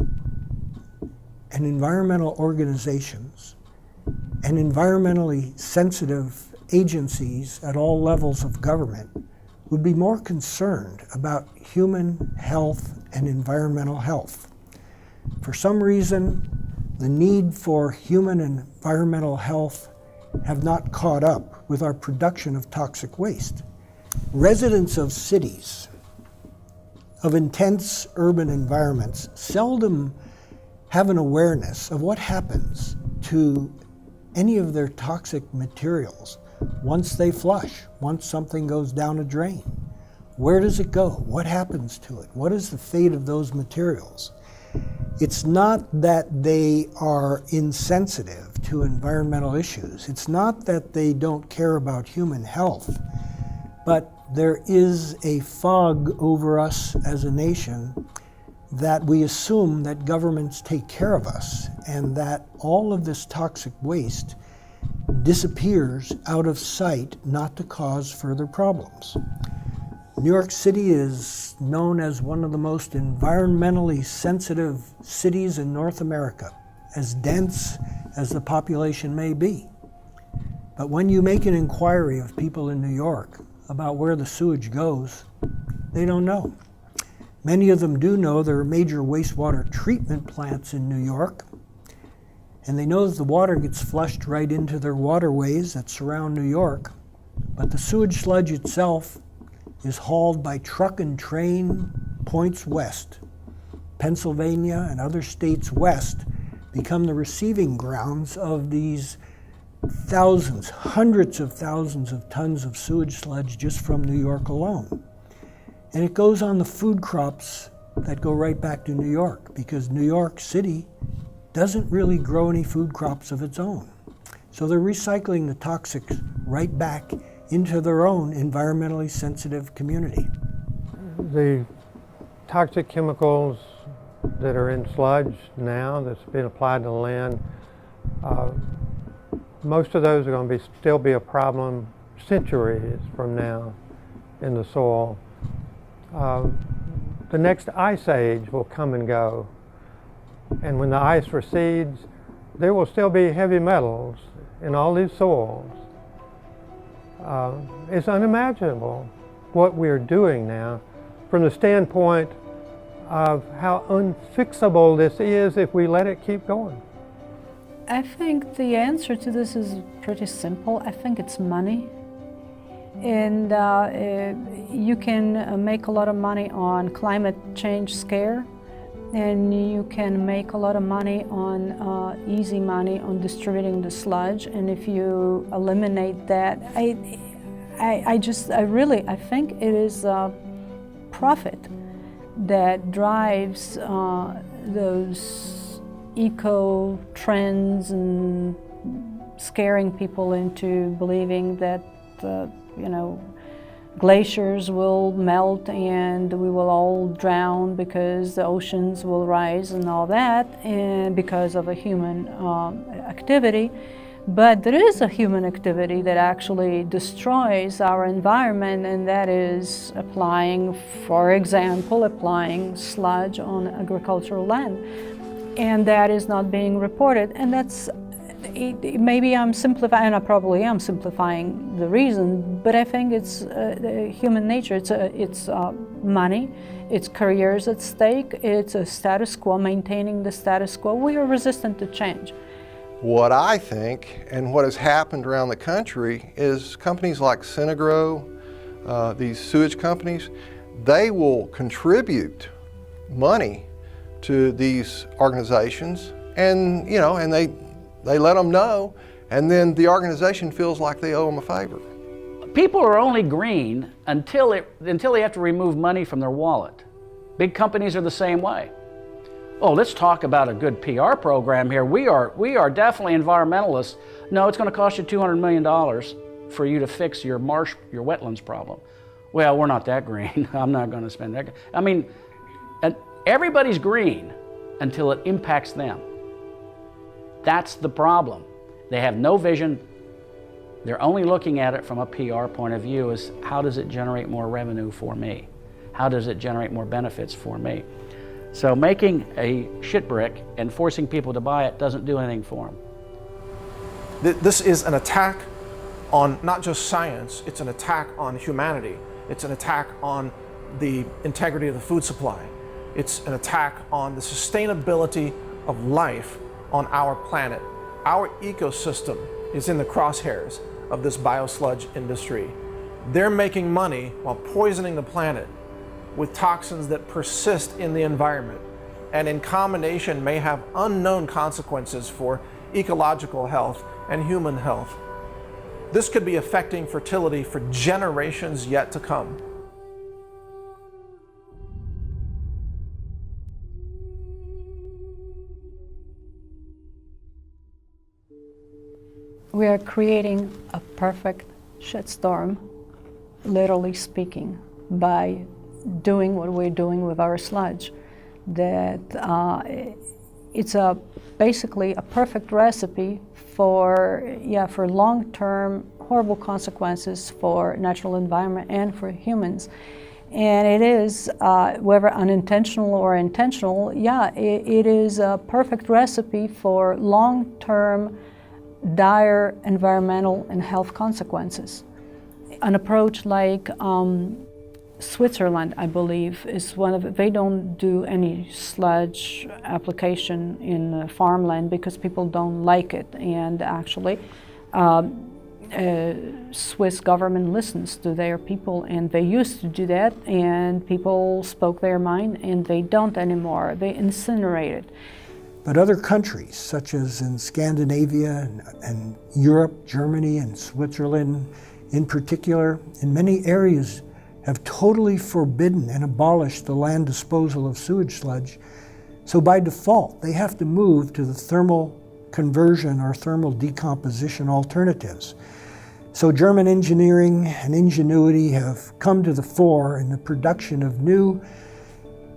and environmental organizations and environmentally sensitive agencies at all levels of government would be more concerned about human health and environmental health. For some reason, the need for human and environmental health have not caught up with our production of toxic waste. Residents of cities, of intense urban environments, seldom have an awareness of what happens to any of their toxic materials once they flush, once something goes down a drain. Where does it go? What happens to it? What is the fate of those materials? It's not that they are insensitive to environmental issues. It's not that they don't care about human health, but there is a fog over us as a nation that we assume that governments take care of us and that all of this toxic waste disappears out of sight not to cause further problems. New York City is known as one of the most environmentally sensitive cities in North America, as dense as the population may be. But when you make an inquiry of people in New York about where the sewage goes, they don't know. Many of them do know there are major wastewater treatment plants in New York, and they know that the water gets flushed right into their waterways that surround New York, but the sewage sludge itself is hauled by truck and train points west. Pennsylvania and other states west become the receiving grounds of these thousands, hundreds of thousands of tons of sewage sludge just from New York alone. And it goes on the food crops that go right back to New York, because New York City doesn't really grow any food crops of its own. So they're recycling the toxics right back into their own environmentally sensitive community. The toxic chemicals that are in sludge now that's been applied to land, most of those are going to still be a problem centuries from now in the soil. The next ice age will come and go, and when the ice recedes, there will still be heavy metals in all these soils. It's unimaginable what we're doing now from the standpoint of how unfixable this is if we let it keep going. I think the answer to this is pretty simple. I think it's money. And you can make a lot of money on climate change scare, and you can make a lot of money on easy money on distributing the sludge. And if you eliminate that, I think it is profit that drives those eco trends and scaring people into believing that glaciers will melt and we will all drown because the oceans will rise and all that, and because of a human activity. But there is a human activity that actually destroys our environment, and that is applying, for example, applying sludge on agricultural land. And that is not being reported, and that's maybe I'm simplifying, and I probably am simplifying the reason, but I think it's human nature. It's money, it's careers at stake, it's a status quo, maintaining the status quo. We are resistant to change. What I think, and what has happened around the country, is companies like Synagro, these sewage companies, they will contribute money to these organizations, and and they let them know, and then the organization feels like they owe them a favor. People are only green until they have to remove money from their wallet. Big companies are the same way. oh, let's talk about a good PR program here. We are definitely environmentalists. No, it's going to cost you $200 million for you to fix your wetlands problem. Well, we're not that green. I'm not going to spend that. I mean, everybody's green until it impacts them. That's the problem. They have no vision. They're only looking at it from a PR point of view as how does it generate more revenue for me? How does it generate more benefits for me? So making a shit brick and forcing people to buy it doesn't do anything for them. This is an attack on not just science, it's an attack on humanity. It's an attack on the integrity of the food supply. It's an attack on the sustainability of life on our planet. Our ecosystem is in the crosshairs of this biosludge industry. They're making money while poisoning the planet with toxins that persist in the environment and in combination may have unknown consequences for ecological health and human health. This could be affecting fertility for generations yet to come. We are creating a perfect shitstorm, literally speaking, by doing what we're doing with our sludge. That it's basically a perfect recipe for long-term horrible consequences for natural environment and for humans. And it is, whether unintentional or intentional, it is a perfect recipe for long-term dire environmental and health consequences. An approach like Switzerland, I believe, is one of they don't do any sludge application in farmland because people don't like it, and actually Swiss government listens to their people, and they used to do that, and people spoke their mind, and they don't anymore. They incinerate it. But other countries, such as in Scandinavia and Europe, Germany and Switzerland in particular, in many areas have totally forbidden and abolished the land disposal of sewage sludge. So by default, they have to move to the thermal conversion or thermal decomposition alternatives. So German engineering and ingenuity have come to the fore in the production of new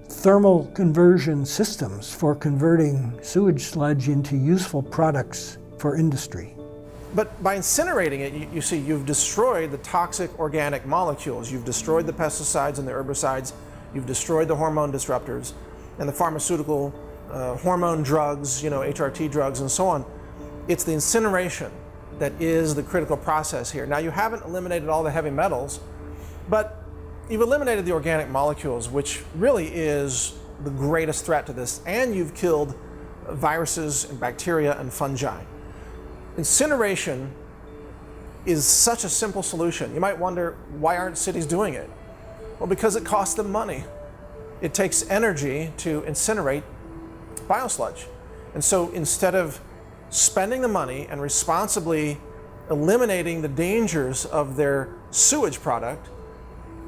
thermal conversion systems for converting sewage sludge into useful products for industry. But by incinerating it, you see, you've destroyed the toxic organic molecules. You've destroyed the pesticides and the herbicides. You've destroyed the hormone disruptors and the pharmaceutical hormone drugs, HRT drugs and so on. It's the incineration that is the critical process here. Now, you haven't eliminated all the heavy metals, but you've eliminated the organic molecules, which really is the greatest threat to this, and you've killed viruses and bacteria and fungi. Incineration is such a simple solution. You might wonder, why aren't cities doing it? Well, because it costs them money. It takes energy to incinerate biosludge. And so instead of spending the money and responsibly eliminating the dangers of their sewage product,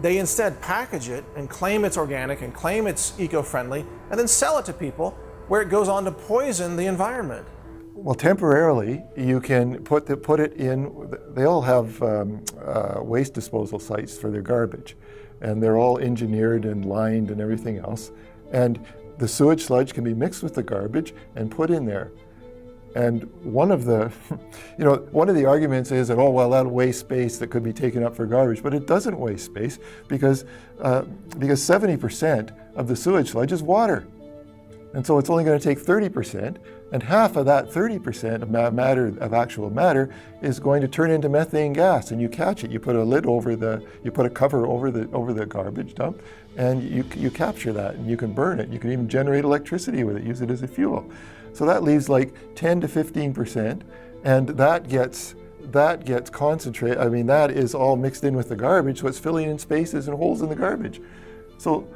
they instead package it and claim it's organic and claim it's eco-friendly and then sell it to people where it goes on to poison the environment. Well, temporarily, you can put it in, they all have waste disposal sites for their garbage, and they're all engineered and lined and everything else. And the sewage sludge can be mixed with the garbage and put in there. And one of the, one of the arguments is that, oh, well, that'll waste space that could be taken up for garbage, but it doesn't waste space because 70% of the sewage sludge is water. And so it's only going to take 30%, and half of that 30% of actual matter is going to turn into methane gas, and you catch it. You put a lid over you put a cover over the garbage dump, and you capture that, and you can burn it. You can even generate electricity with it, use it as a fuel. So that leaves like 10 to 15%, and that gets concentrated. I mean, that is all mixed in with the garbage, so it's filling in spaces and holes in the garbage. So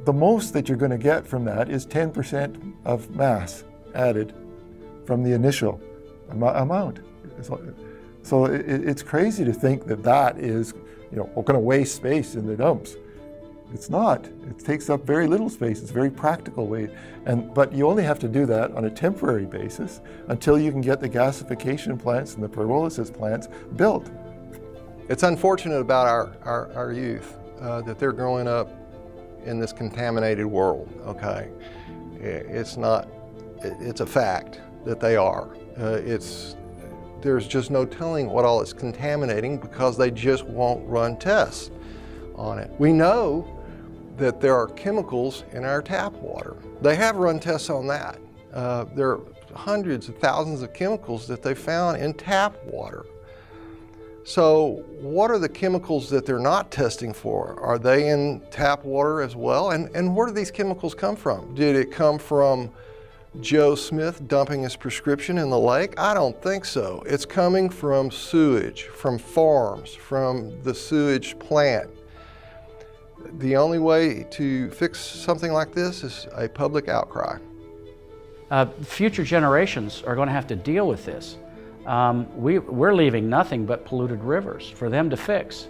the most that you're going to get from that is 10% of mass added from the initial amount. So it's crazy to think that is, we're going to waste space in the dumps. It's not. It takes up very little space. It's a very practical way. But you only have to do that on a temporary basis until you can get the gasification plants and the pyrolysis plants built. It's unfortunate about our youth that they're growing up in this contaminated world, okay? It's a fact that they are. There's just no telling what all is contaminating because they just won't run tests on it. We know that there are chemicals in our tap water. They have run tests on that. There are hundreds of thousands of chemicals that they found in tap water. So what are the chemicals that they're not testing for? Are they in tap water as well? And where do these chemicals come from? Did it come from Joe Smith dumping his prescription in the lake? I don't think so. It's coming from sewage, from farms, from the sewage plant. The only way to fix something like this is a public outcry. Future generations are going to have to deal with this. We're leaving nothing but polluted rivers for them to fix.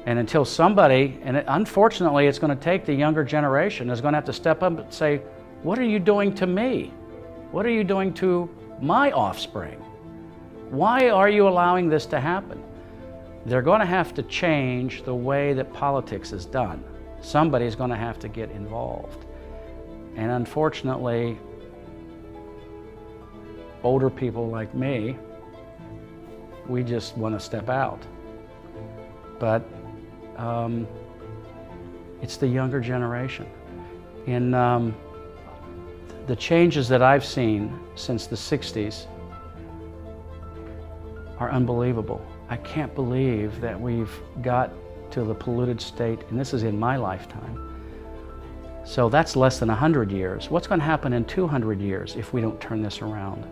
And until somebody, and unfortunately it's going to take the younger generation, is going to have to step up and say, what are you doing to me? What are you doing to my offspring? Why are you allowing this to happen? They're going to have to change the way that politics is done. Somebody's going to have to get involved. And unfortunately, older people like me, we just want to step out. But it's the younger generation. In the changes that I've seen since the 60s are unbelievable. I can't believe that we've got to the polluted state, and this is in my lifetime. So that's less than 100 years. What's going to happen in 200 years if we don't turn this around?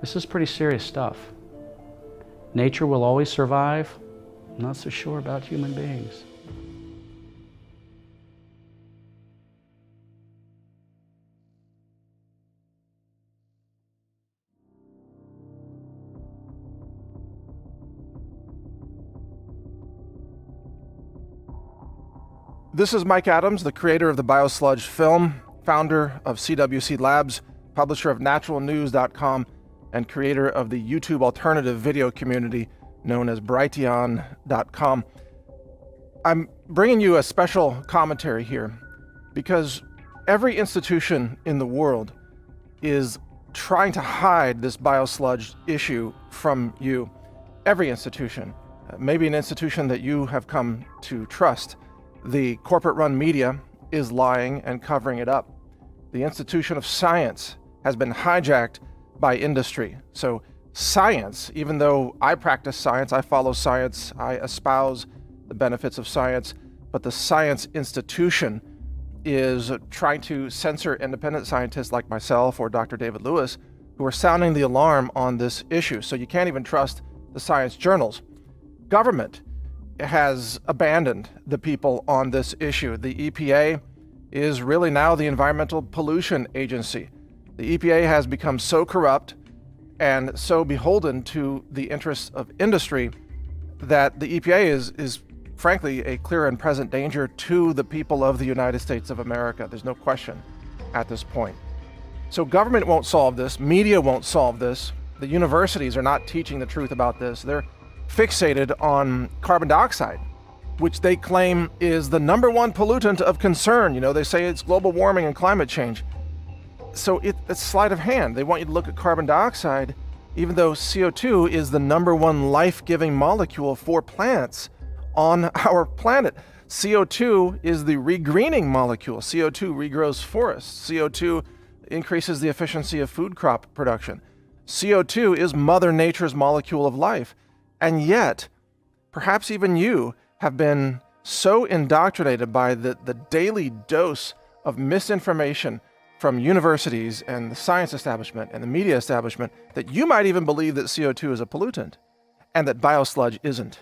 This is pretty serious stuff. Nature will always survive. I'm not so sure about human beings. This is Mike Adams, the creator of the Biosludged film, founder of CWC Labs, publisher of naturalnews.com, and creator of the YouTube alternative video community known as Brighteon.com. I'm bringing you a special commentary here because every institution in the world is trying to hide this biosludge issue from you. Every institution, maybe an institution that you have come to trust. The corporate-run media is lying and covering it up. The institution of science has been hijacked by industry. So science, even though I practice science, I follow science, I espouse the benefits of science, but the science institution is trying to censor independent scientists like myself or Dr. David Lewis, who are sounding the alarm on this issue. So you can't even trust the science journals. Government has abandoned the people on this issue. The EPA is really now the Environmental Pollution Agency. The EPA has become so corrupt and so beholden to the interests of industry that the EPA is frankly a clear and present danger to the people of the United States of America. There's no question at this point. So government won't solve this, media won't solve this, the universities are not teaching the truth about this. They're fixated on carbon dioxide, which they claim is the #1 pollutant of concern. You know, they say it's global warming and climate change. So it's sleight of hand. They want you to look at carbon dioxide, even though CO2 is the #1 life-giving molecule for plants on our planet. CO2 is the regreening molecule. CO2 regrows forests. CO2 increases the efficiency of food crop production. CO2 is Mother Nature's molecule of life. And yet, perhaps even you have been so indoctrinated by the daily dose of misinformation from universities and the science establishment and the media establishment that you might even believe that CO2 is a pollutant and that biosludge isn't.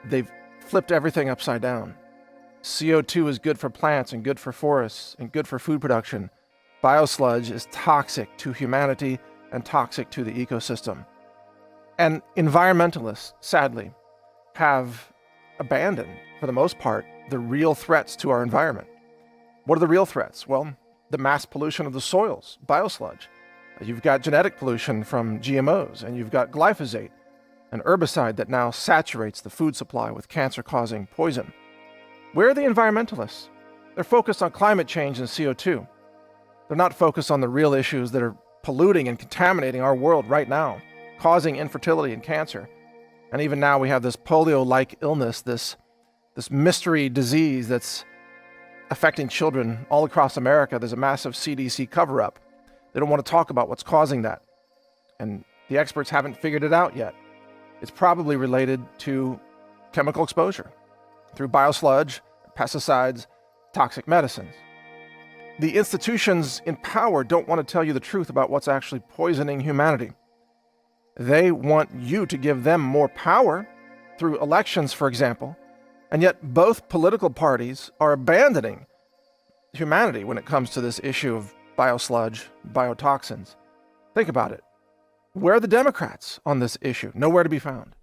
They've flipped everything upside down. CO2 is good for plants and good for forests and good for food production. Biosludge is toxic to humanity and toxic to the ecosystem. And environmentalists, sadly, have abandoned, for the most part, the real threats to our environment. What are the real threats? Well, the mass pollution of the soils, biosludge. You've got genetic pollution from GMOs, and you've got glyphosate, an herbicide that now saturates the food supply with cancer-causing poison. Where are the environmentalists? They're focused on climate change and CO2. They're not focused on the real issues that are polluting and contaminating our world right now, causing infertility and cancer. And even now we have this polio-like illness, this mystery disease that's affecting children all across America. There's a massive CDC cover-up. They don't want to talk about what's causing that. And the experts haven't figured it out yet. It's probably related to chemical exposure through biosludge, pesticides, toxic medicines. The institutions in power don't want to tell you the truth about what's actually poisoning humanity. They want you to give them more power through elections, for example, and yet both political parties are abandoning humanity when it comes to this issue of biosludge, biotoxins. Think about it. Where are the Democrats on this issue? Nowhere to be found.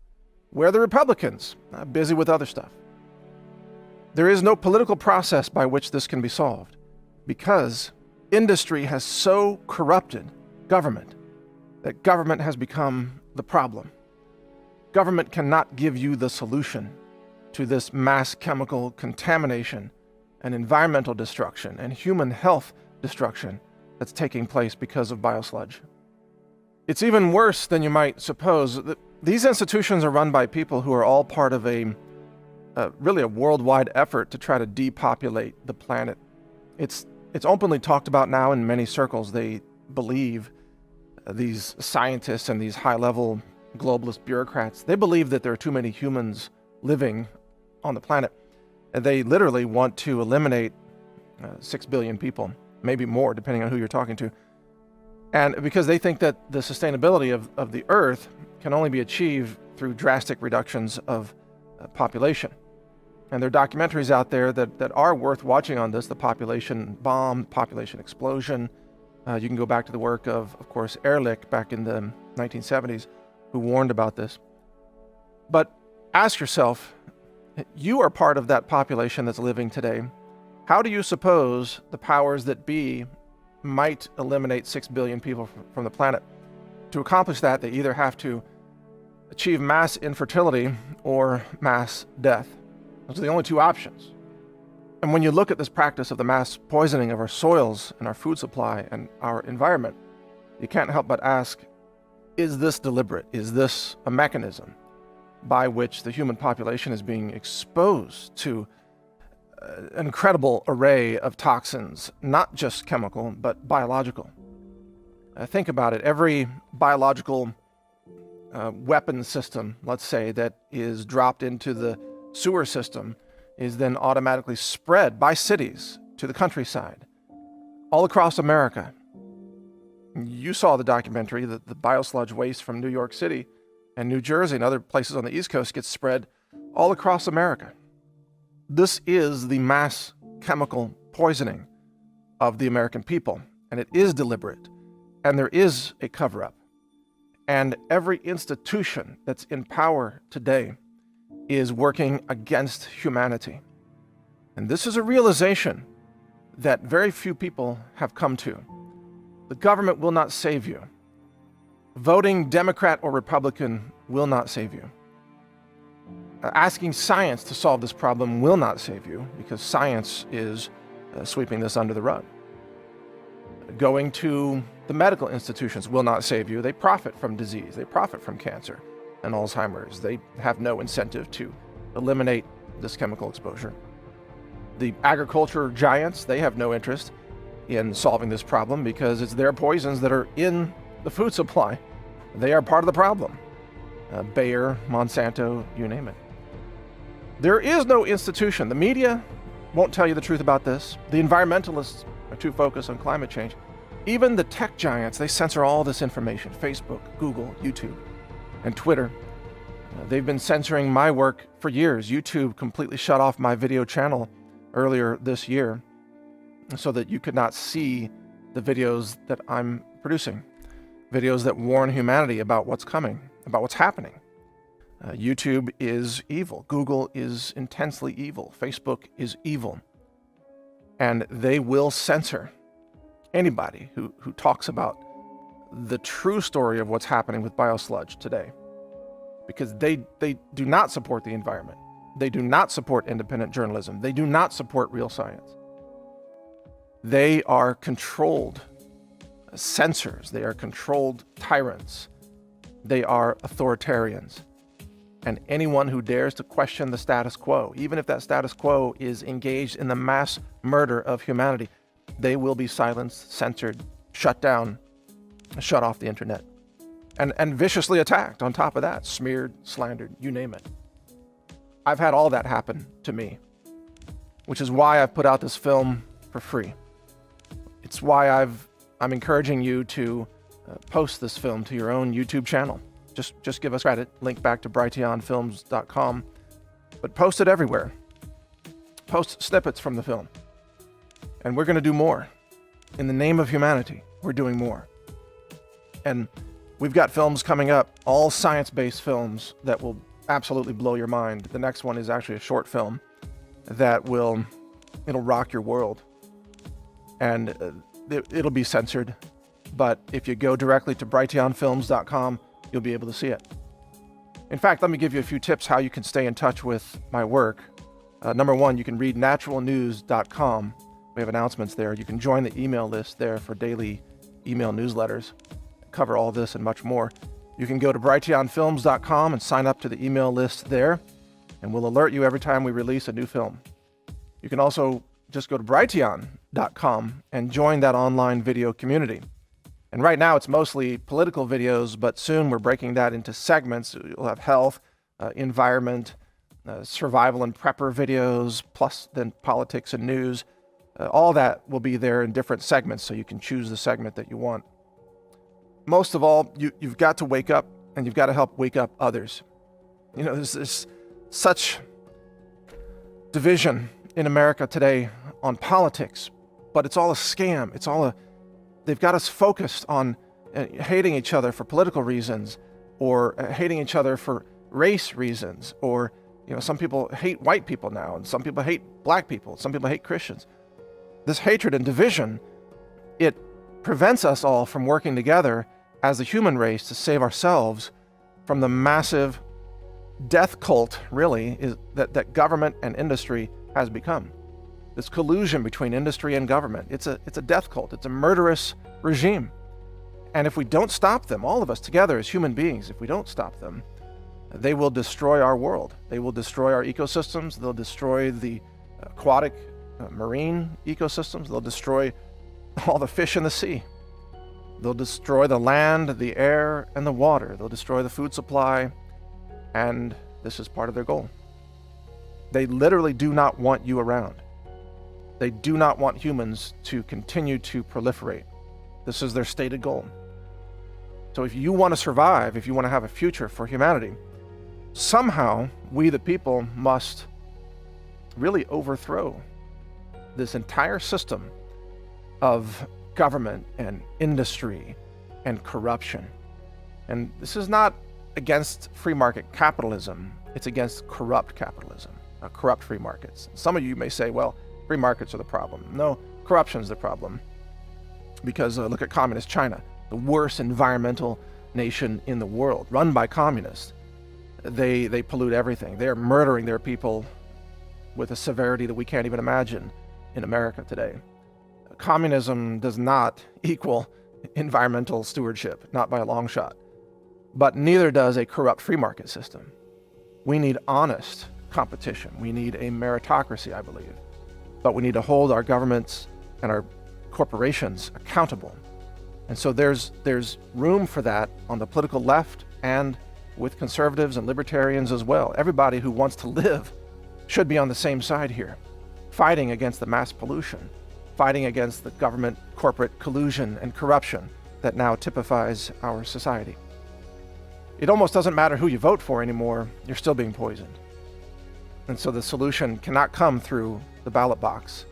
Where are the Republicans? Busy with other stuff. There is no political process by which this can be solved because industry has so corrupted government that government has become the problem. Government cannot give you the solution to this mass chemical contamination and environmental destruction and human health destruction that's taking place because of biosludge. It's even worse than you might suppose. These institutions are run by people who are all part of really a worldwide effort to try to depopulate the planet. It's openly talked about now in many circles. They believe, these scientists and these high-level globalist bureaucrats, they believe that there are too many humans living on the planet. And they literally want to eliminate 6 billion people, maybe more, depending on who you're talking to. And because they think that the sustainability of the Earth can only be achieved through drastic reductions of population. And there are documentaries out there that are worth watching on this, the population bomb, population explosion. You can go back to the work of course, Ehrlich back in the 1970s, who warned about this. But ask yourself, you are part of that population that's living today. How do you suppose the powers that be might eliminate 6 billion people from the planet? To accomplish that, they either have to achieve mass infertility or mass death. Those are the only two options. And when you look at this practice of the mass poisoning of our soils and our food supply and our environment, you can't help but ask, is this deliberate? Is this a mechanism by which the human population is being exposed to an incredible array of toxins, not just chemical, but biological? Think about it. Every biological weapon system, let's say, that is dropped into the sewer system is then automatically spread by cities to the countryside, all across America. You saw the documentary that the biosludge waste from New York City and New Jersey and other places on the East Coast gets spread all across America. This is the mass chemical poisoning of the American people, and it is deliberate, and there is a cover-up. And every institution that's in power today is working against humanity. And this is a realization that very few people have come to. The government will not save you. Voting Democrat or Republican will not save you. Asking science to solve this problem will not save you, because science is sweeping this under the rug. Going to the medical institutions will not save you. They profit from disease. They profit from cancer and Alzheimer's. They have no incentive to eliminate this chemical exposure. The agriculture giants, they have no interest in solving this problem because it's their poisons that are in the food supply. They are part of the problem. Bayer, Monsanto, you name it. There is no institution. The media won't tell you the truth about this. The environmentalists are too focused on climate change. Even the tech giants, they censor all this information. Facebook, Google, YouTube, and Twitter. They've been censoring my work for years. YouTube completely shut off my video channel earlier this year so that you could not see the videos that I'm producing. Videos that warn humanity about what's coming, about what's happening. YouTube is evil. Google is intensely evil. Facebook is evil. And they will censor anybody who talks about the true story of what's happening with Biosludged today. Because they do not support the environment. They do not support independent journalism. They do not support real science. They are controlled censors. They are controlled tyrants. They are authoritarians. And anyone who dares to question the status quo, even if that status quo is engaged in the mass murder of humanity, they will be silenced, censored, shut down, shut off the internet, and viciously attacked on top of that, smeared, slandered, you name it. I've had all that happen to me, which is why I've put out this film for free. It's why I'm encouraging you to post this film to your own YouTube channel. Just give us credit, link back to brighteonfilms.com, but post it everywhere. Post snippets from the film. And we're going to do more. In the name of humanity, we're doing more. And we've got films coming up, all science-based films that will absolutely blow your mind. The next one is actually a short film that it'll rock your world. And it'll be censored. But if you go directly to brighteonfilms.com, you'll be able to see it. In fact, let me give you a few tips how you can stay in touch with my work. Number one, you can read naturalnews.com. We have announcements there. You can join the email list there for daily email newsletters. Cover all this and much more. You can go to brighteonfilms.com and sign up to the email list there, and we'll alert you every time we release a new film. You can also just go to brighteon.com and join that online video community. And right now it's mostly political videos, but soon we're breaking that into segments. You'll have health, environment, survival and prepper videos, plus then politics and news. All that will be there in different segments, so you can choose the segment that you want. Most of all, you've got to wake up, and you've got to help wake up others. You know, there's such division in America today on politics, but it's all a scam. They've got us focused on hating each other for political reasons, or hating each other for race reasons, or some people hate white people now, and some people hate black people, some people hate Christians. This hatred and division, it prevents us all from working together as a human race to save ourselves from the massive death cult, really, that government and industry has become. This collusion between industry and government, it's a death cult. It's a murderous regime. And if we don't stop them, all of us together as human beings, if we don't stop them, they will destroy our world. They will destroy our ecosystems. They'll destroy the aquatic marine ecosystems. They'll destroy all the fish in the sea. They'll destroy the land, the air, and the water. They'll destroy the food supply, and this is part of their goal. They literally do not want you around. They do not want humans to continue to proliferate. This is their stated goal. So if you want to survive, if you want to have a future for humanity, somehow we the people must really overthrow this entire system of government and industry and corruption. And this is not against free market capitalism, it's against corrupt capitalism, corrupt free markets. Some of you may say, well, free markets are the problem. No, corruption's the problem. Because look at communist China, the worst environmental nation in the world, run by communists. They pollute everything. They're murdering their people with a severity that we can't even imagine in America today. Communism does not equal environmental stewardship, not by a long shot. But neither does a corrupt free market system. We need honest competition. We need a meritocracy, I believe. But we need to hold our governments and our corporations accountable. And so there's room for that on the political left and with conservatives and libertarians as well. Everybody who wants to live should be on the same side here, fighting against the mass pollution, fighting against the government corporate collusion and corruption that now typifies our society. It almost doesn't matter who you vote for anymore, you're still being poisoned. And so the solution cannot come through the ballot box.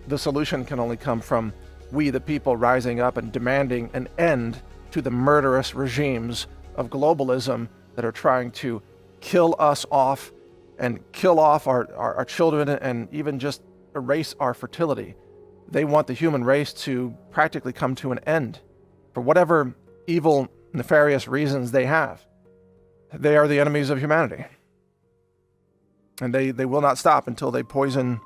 The solution can only come from we the people rising up and demanding an end to the murderous regimes of globalism that are trying to kill us off and kill off our children and even just erase our fertility. They want the human race to practically come to an end for whatever evil, nefarious reasons they have. They are the enemies of humanity. And they will not stop until they poison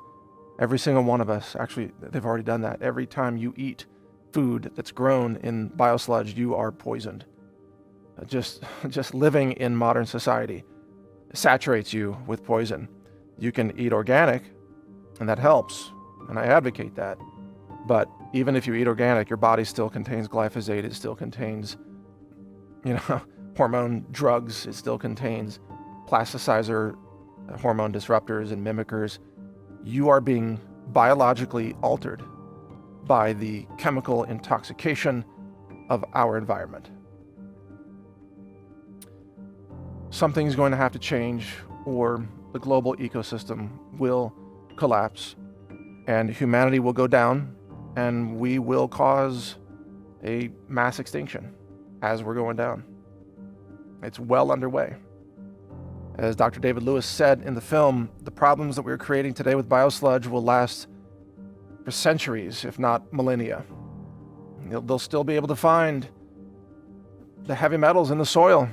every single one of us. Actually, they've already done that. Every time you eat food that's grown in Biosludged, you are poisoned. Just living in modern society saturates you with poison. You can eat organic, and that helps, and I advocate that. But even if you eat organic, your body still contains glyphosate, it still contains, hormone drugs, it still contains plasticizer, hormone disruptors and mimickers. You are being biologically altered by the chemical intoxication of our environment. Something's going to have to change, or the global ecosystem will collapse, and humanity will go down, and we will cause a mass extinction as we're going down. It's well underway. As Dr. David Lewis said in the film, the problems that we're creating today with Biosludged will last for centuries, if not millennia. They'll still be able to find the heavy metals in the soil,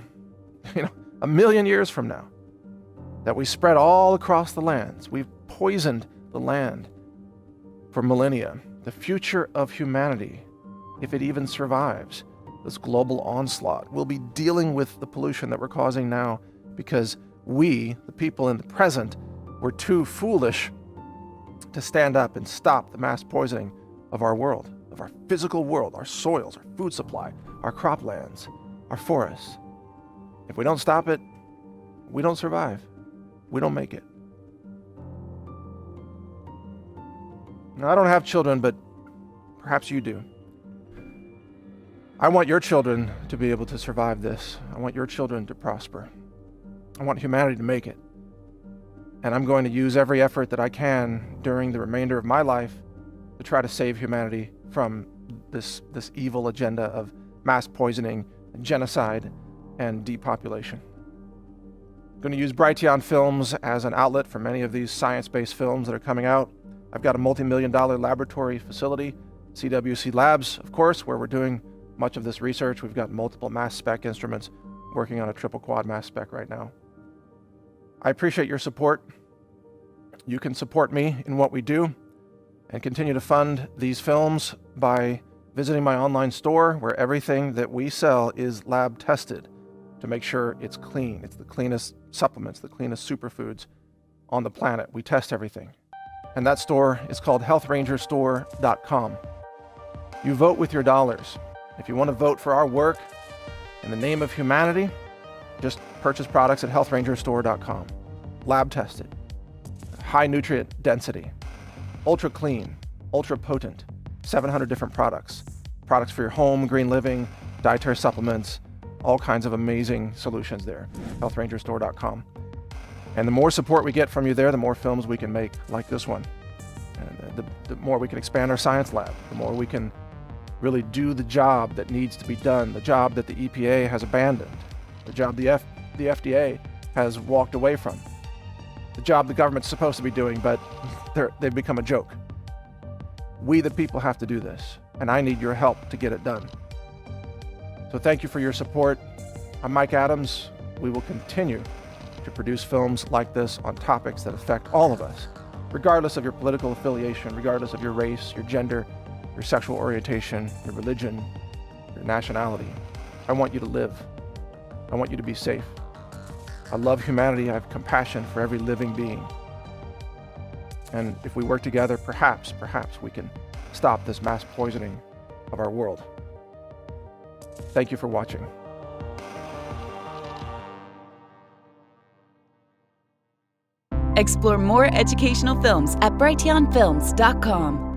1 million years from now, that we spread all across the lands. We've poisoned the land for millennia. The future of humanity, if it even survives this global onslaught, will be dealing with the pollution that we're causing now because we, the people in the present, were too foolish to stand up and stop the mass poisoning of our world, of our physical world, our soils, our food supply, our croplands, our forests. If we don't stop it, we don't survive. We don't make it. Now, I don't have children, but perhaps you do. I want your children to be able to survive this. I want your children to prosper. I want humanity to make it. And I'm going to use every effort that I can during the remainder of my life to try to save humanity from this evil agenda of mass poisoning, genocide, and depopulation. I'm going to use Brighteon films as an outlet for many of these science-based films that are coming out. I've got a multi-million-dollar laboratory facility, CWC Labs, of course, where we're doing much of this research. We've got multiple mass spec instruments working on a triple quad mass spec right now. I appreciate your support. You can support me in what we do and continue to fund these films by visiting my online store, where everything that we sell is lab tested to make sure it's clean. It's the cleanest supplements, the cleanest superfoods on the planet. We test everything. And that store is called healthrangerstore.com. You vote with your dollars. If you want to vote for our work in the name of humanity, just purchase products at healthrangerstore.com. Lab tested, high nutrient density, ultra clean, ultra potent, 700 different products for your home, green living, dietary supplements, all kinds of amazing solutions there. healthrangerstore.com. And the more support we get from you there, the more films we can make like this one. And the more we can expand our science lab, the more we can really do the job that needs to be done, the job that the EPA has abandoned, the job the FDA has walked away from, the job the government's supposed to be doing, but they've become a joke. We, the people, have to do this, and I need your help to get it done. So thank you for your support. I'm Mike Adams. We will continue to produce films like this on topics that affect all of us, regardless of your political affiliation, regardless of your race, your gender, your sexual orientation, your religion, your nationality. I want you to live. I want you to be safe. I love humanity. I have compassion for every living being. And if we work together, perhaps we can stop this mass poisoning of our world. Thank you for watching. Explore more educational films at brighteonfilms.com.